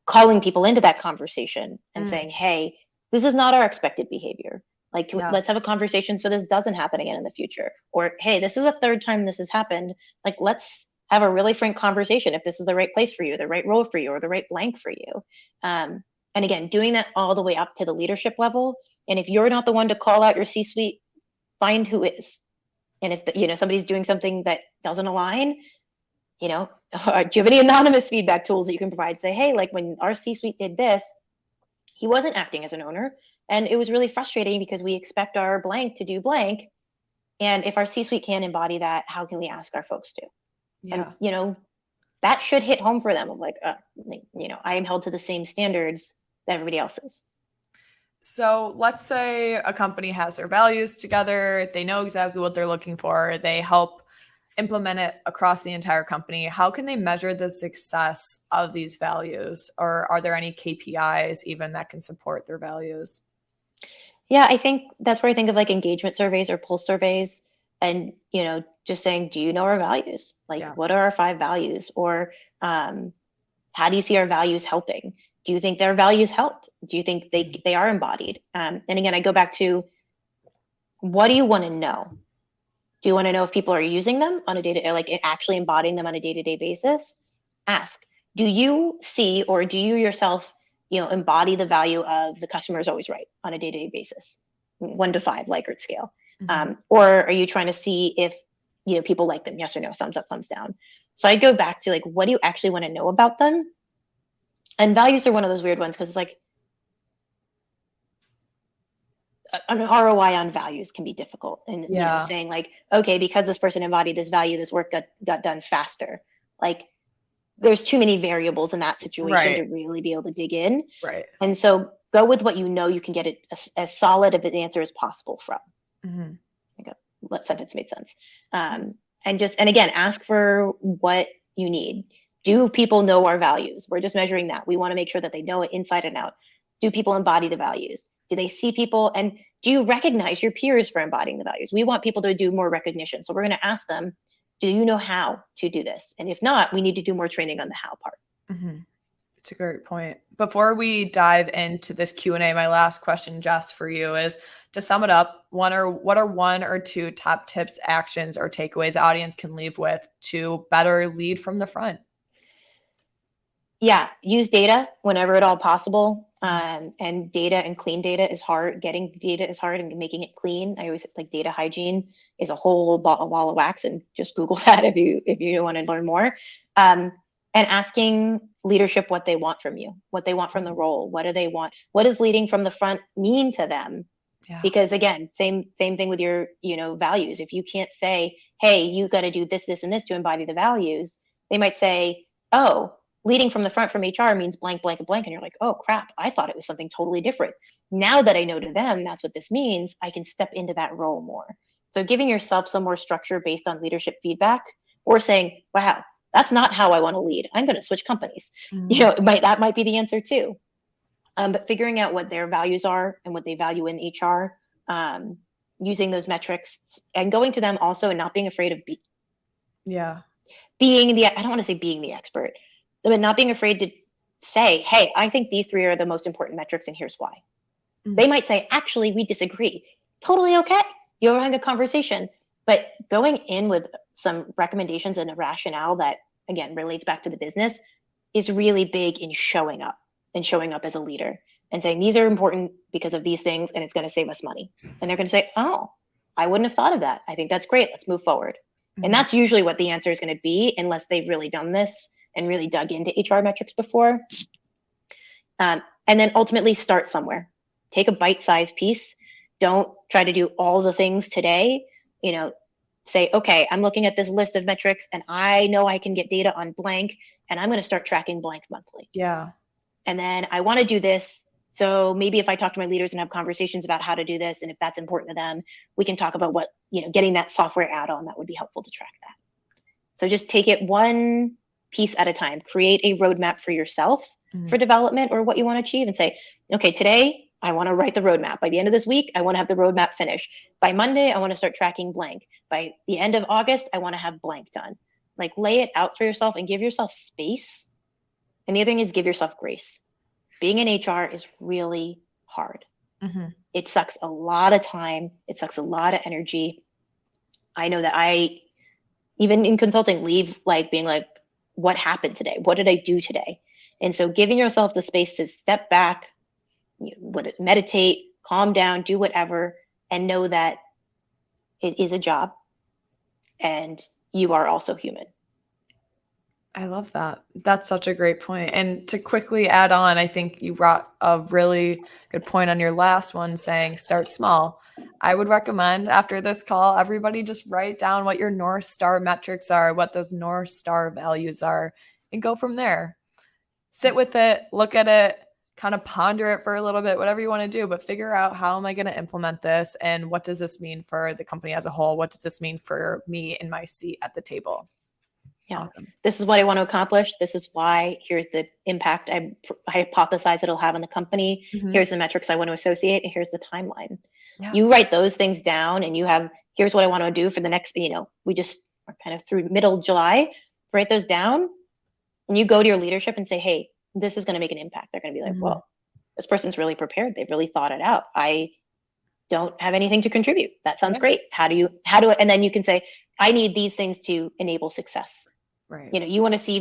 calling people into that conversation and saying, hey, this is not our expected behavior. Like, let's have a conversation so this doesn't happen again in the future. Or, hey, this is the third time this has happened. Like, let's have a really frank conversation if this is the right place for you, the right role for you, or the right blank for you. And again, doing that all the way up to the leadership level. And if you're not the one to call out your C-suite, find who is. And if somebody's doing something that doesn't align, do you have any anonymous feedback tools that you can provide? Say, hey, like when our C-suite did this, he wasn't acting as an owner. And it was really frustrating because we expect our blank to do blank. And if our C-suite can't embody that, how can we ask our folks to? Yeah. And, that should hit home for them of like, I am held to the same standards that everybody else is. So let's say a company has their values together. They know exactly what they're looking for. They help implement it across the entire company. How can they measure the success of these values? Or are there any KPIs even that can support their values? Yeah, I think that's where I think of like engagement surveys or pulse surveys. And, just saying, do you know our values? Like, what are our 5 values? Or how do you see our values helping? Do you think their values help? Do you think they are embodied? And again, I go back to, what do you want to know? Do you want to know if people are using them on a day-to-day, like actually embodying them on a day-to-day basis? Ask, do you see, or do you yourself, embody the value of the customer is always right on a day-to-day basis, 1 to 5 Likert scale? Or are you trying to see if, people like them? Yes or no, thumbs up, thumbs down. So I go back to like, what do you actually want to know about them? And values are one of those weird ones because it's like an ROI on values can be difficult. And saying like, okay, because this person embodied this value, this work got done faster. Like there's too many variables in that situation to really be able to dig in. Right. And so go with what you can get it as solid of an answer as possible from. That sentence made sense. And again, ask for what you need. Do people know our values? We're just measuring that. We want to make sure that they know it inside and out. Do people embody the values? Do they see people? And do you recognize your peers for embodying the values? We want people to do more recognition. So we're going to ask them, do you know how to do this? And if not, we need to do more training on the how part. It's a great point. Before we dive into this Q&A, my last question, Jess, for you is, to sum it up, what are 1 or 2 top tips, actions, or takeaways the audience can leave with to better lead from the front? Yeah, use data whenever at all possible. And data and clean data is hard. Getting data is hard, and making it clean. I always like data hygiene is a whole ball of wax, and just Google that if you want to learn more. And asking leadership what they want from you, what they want from the role. What do they want? What does leading from the front mean to them? Because again, same thing with your, values. If you can't say, hey, you got to do this, this, and this to embody the values, they might say, oh, leading from the front from HR means blank, blank, and blank. And you're like, oh crap, I thought it was something totally different. Now that I know to them, that's what this means, I can step into that role more. So giving yourself some more structure based on leadership feedback, or saying, wow, that's not how I want to lead. I'm going to switch companies. That might be the answer too. But figuring out what their values are and what they value in HR, using those metrics, and going to them also and not being afraid of being the, I don't want to say being the expert, but not being afraid to say, hey, I think these 3 are the most important metrics and here's why. They might say, actually, we disagree. Totally okay. you're having a conversation, but going in with some recommendations and a rationale that, again, relates back to the business is really big in showing up as a leader and saying, these are important because of these things, and it's going to save us money. And they're going to say, oh, I wouldn't have thought of that. I think that's great. Let's move forward. Mm-hmm. And that's usually what the answer is going to be, unless they've really done this and really dug into HR metrics before. And then ultimately start somewhere. Take a bite-sized piece. Don't try to do all the things today. Say, okay, I'm looking at this list of metrics and I know I can get data on blank, and I'm going to start tracking blank monthly. Yeah. And then I want to do this. So maybe if I talk to my leaders and have conversations about how to do this, and if that's important to them, we can talk about what, getting that software add-on that would be helpful to track that. So just take it one piece at a time. Create a roadmap for yourself for development or what you want to achieve, and say, okay, today I want to write the roadmap. By the end of this week, I want to have the roadmap finished. By Monday, I want to start tracking blank. By the end of August, I want to have blank done. Like, lay it out for yourself and give yourself space. And the other thing is give yourself grace. Being in HR is really hard. Mm-hmm. It sucks a lot of time. It sucks a lot of energy. I know that I, even in consulting, leave being like, what happened today? What did I do today? And so giving yourself the space to step back, meditate, calm down, do whatever, and know that it is a job and you are also human. I love that. That's such a great point. And to quickly add on, I think you brought a really good point on your last one, saying start small. I would recommend after this call, everybody just write down what your North Star metrics are, what those North Star values are, and go from there. Sit with it, look at it, kind of ponder it for a little bit, whatever you want to do, but figure out, how am I going to implement this? And what does this mean for the company as a whole? What does this mean for me in my seat at the table? Yeah. Awesome. This is what I want to accomplish. This is why. Here's the impact I hypothesize it'll have on the company. Mm-hmm. Here's the metrics I want to associate, and here's the timeline. Yeah. You write those things down, and you have, here's what I want to do for the next, we just are kind of through middle July. Write those down, and you go to your leadership and say, hey, this is going to make an impact. They're going to be like, well, this person's really prepared. They've really thought it out. I don't have anything to contribute. That sounds great. How do it? And then you can say, I need these things to enable success. Right. You want to see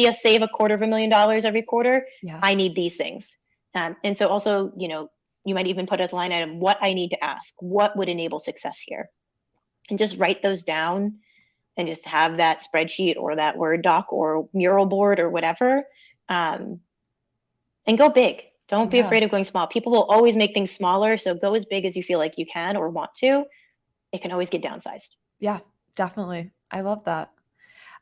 us save $250,000 every quarter. Yeah. I need these things. And so also, you might even put as a line item, what I need to ask, what would enable success here, and just write those down and just have that spreadsheet or that Word doc or mural board or whatever. And go big. Don't be afraid of going small. People will always make things smaller. So go as big as you feel like you can or want to. It can always get downsized. Yeah, definitely. I love that.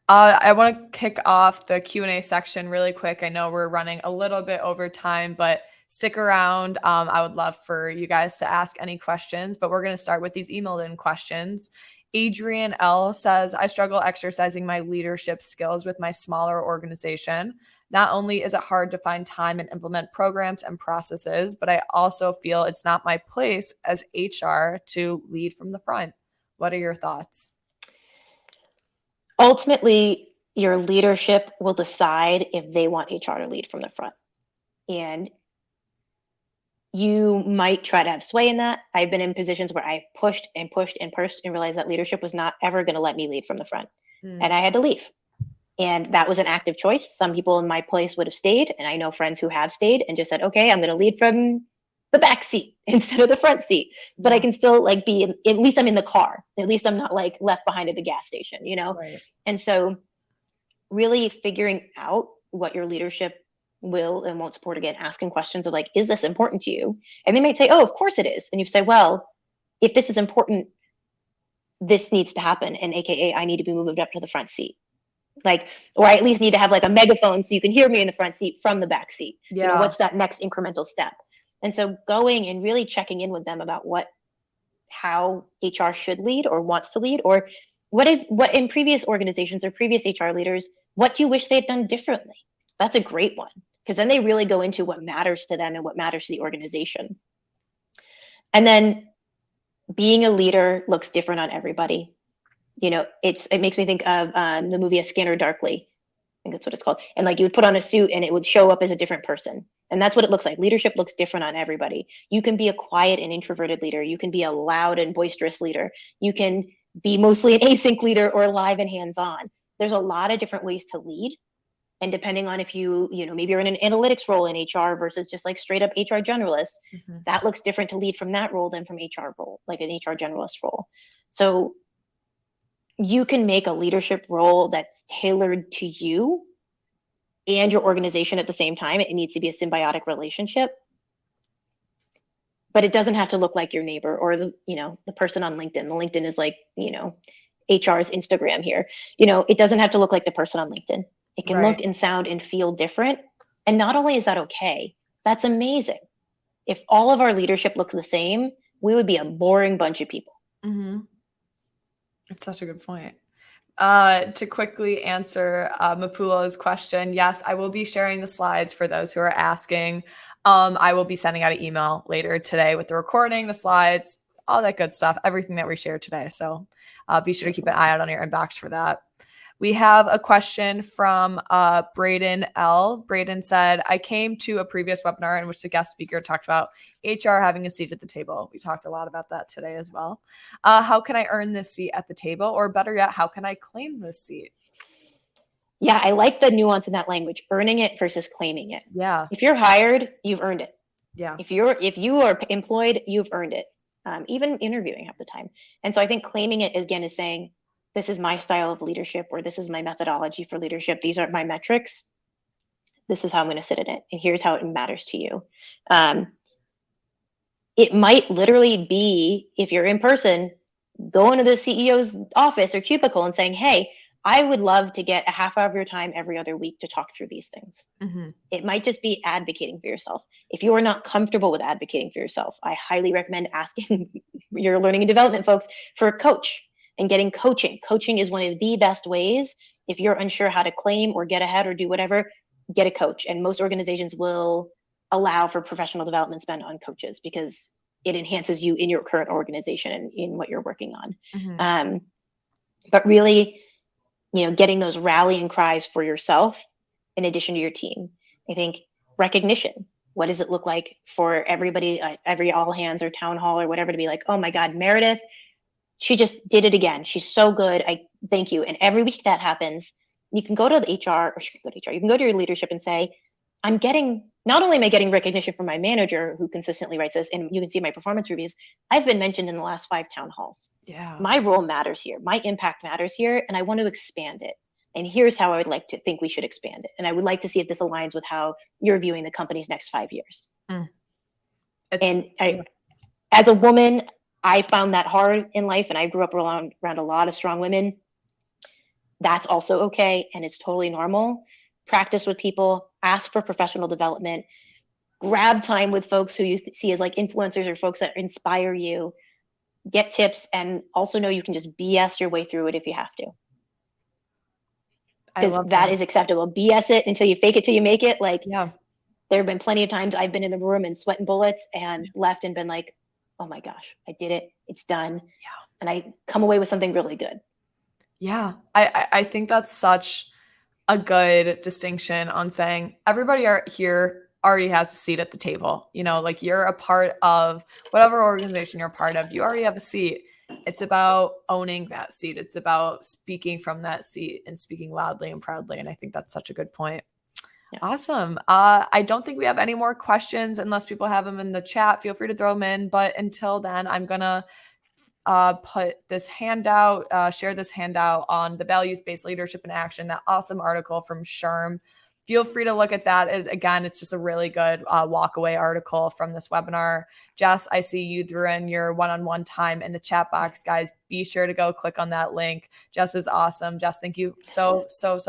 I want to kick off the Q&A section really quick. I know we're running a little bit over time, but stick around. I would love for you guys to ask any questions, but we're going to start with these emailed in questions. Adrian L. says, I struggle exercising my leadership skills with my smaller organization. Not only is it hard to find time and implement programs and processes, but I also feel it's not my place as HR to lead from the front. What are your thoughts? Ultimately, your leadership will decide if they want HR to lead from the front. And you might try to have sway in that. I've been in positions where I pushed and realized that leadership was not ever going to let me lead from the front. And I had to leave. And that was an active choice. Some people in my place would have stayed. And I know friends who have stayed and just said, okay, I'm going to lead from the back seat instead of the front seat. But I can still at least I'm in the car. At least I'm not left behind at the gas station, Right. And so really figuring out what your leadership will and won't support, again, asking questions of is this important to you? And they might say, oh, of course it is. And you say, well, if this is important, this needs to happen. And AKA, I need to be moved up to the front seat. Or I at least need to have a megaphone so you can hear me in the front seat from the back seat. Yeah. What's that next incremental step? And so going and really checking in with them about how HR should lead or wants to lead, or what in previous organizations or previous HR leaders, what do you wish they had done differently? That's a great one, because then they really go into what matters to them and what matters to the organization. And then being a leader looks different on everybody. It makes me think of the movie A Scanner Darkly. I think that's what it's called. And you would put on a suit and it would show up as a different person. And that's what it looks like. Leadership looks different on everybody. You can be a quiet and introverted leader. You can be a loud and boisterous leader. You can be mostly an async leader or live and hands-on. There's a lot of different ways to lead. And depending on if maybe you're in an analytics role in HR versus just like straight up HR generalist, that looks different to lead from that role than from HR role, like an HR generalist role. So you can make a leadership role that's tailored to you and your organization at the same time. It needs to be a symbiotic relationship. But it doesn't have to look like your neighbor or the person on LinkedIn. The LinkedIn is like, HR's Instagram here. It doesn't have to look like the person on LinkedIn. It can look and sound and feel different. And not only is that okay, that's amazing. If all of our leadership looked the same, we would be a boring bunch of people. That's such a good point. To quickly answer Mapulo's question, yes, I will be sharing the slides for those who are asking. I will be sending out an email later today with the recording, the slides, all that good stuff, everything that we shared today. So be sure to keep an eye out on your inbox for that. We have a question from Braden L. Braden said, I came to a previous webinar in which the guest speaker talked about HR having a seat at the table. We talked a lot about that today as well. How can I earn this seat at the table? Or better yet, how can I claim this seat? Yeah, I like the nuance in that language, earning it versus claiming it. Yeah. If you're hired, you've earned it. Yeah. If you are employed, you've earned it. Even interviewing half the time. And so I think claiming it again is saying, this is my style of leadership, or this is my methodology for leadership. These are my metrics. This is how I'm going to sit in it. And here's how it matters to you. It might literally be, if you're in person, going to the CEO's office or cubicle and saying, hey, I would love to get a half hour of your time every other week to talk through these things. It might just be advocating for yourself. If you are not comfortable with advocating for yourself, I highly recommend asking your learning and development folks for a coach and getting coaching. Coaching is one of the best ways. If you're unsure how to claim or get ahead or do whatever, get a coach. And most organizations will allow for professional development spend on coaches because it enhances you in your current organization and in what you're working on. But really, getting those rallying cries for yourself in addition to your team. I think recognition. What does it look like for everybody, every all hands or town hall or whatever, to be like, oh my God, Meredith, she just did it again. She's so good. I thank you. And every week that happens, you can go to the HR, or you can go to your leadership and say, not only am I getting recognition from my manager who consistently writes this, and you can see my performance reviews, I've been mentioned in the last 5 town halls. Yeah. My role matters here. My impact matters here. And I want to expand it. And here's how I would like to think we should expand it. And I would like to see if this aligns with how you're viewing the company's next 5 years. As a woman, I found that hard in life, and I grew up around a lot of strong women. That's also okay, and it's totally normal. Practice with people, ask for professional development, grab time with folks who you see as like influencers or folks that inspire you, get tips, and also know you can just BS your way through it if you have to. Because that is acceptable. BS it until you fake it till you make it. There have been plenty of times I've been in the room and sweating bullets and left and been like, oh my gosh, I did it. It's done. Yeah. And I come away with something really good. Yeah. I think that's such a good distinction on saying everybody here already has a seat at the table. You're a part of whatever organization you're a part of. You already have a seat. It's about owning that seat. It's about speaking from that seat and speaking loudly and proudly. And I think that's such a good point. Yeah. Awesome. I don't think we have any more questions unless people have them in the chat. Feel free to throw them in. But until then, I'm going to put this handout, share this handout on the values-based leadership in action, that awesome article from SHRM. Feel free to look at that. Again, it's just a really good walk-away article from this webinar. Jes, I see you threw in your one-on-one time in the chat box. Guys, be sure to go click on that link. Jes is awesome. Jes, thank you so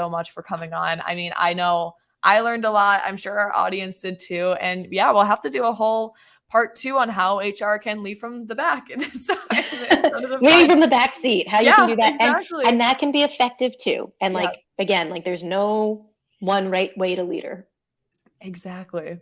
much for coming on. I mean, I know I learned a lot. I'm sure our audience did too. And yeah, we'll have to do a whole part 2 on how HR can lead from the back. Maybe from the back seat, how you can do that. Exactly. And that can be effective too. And again, there's no one right way to leader. Exactly.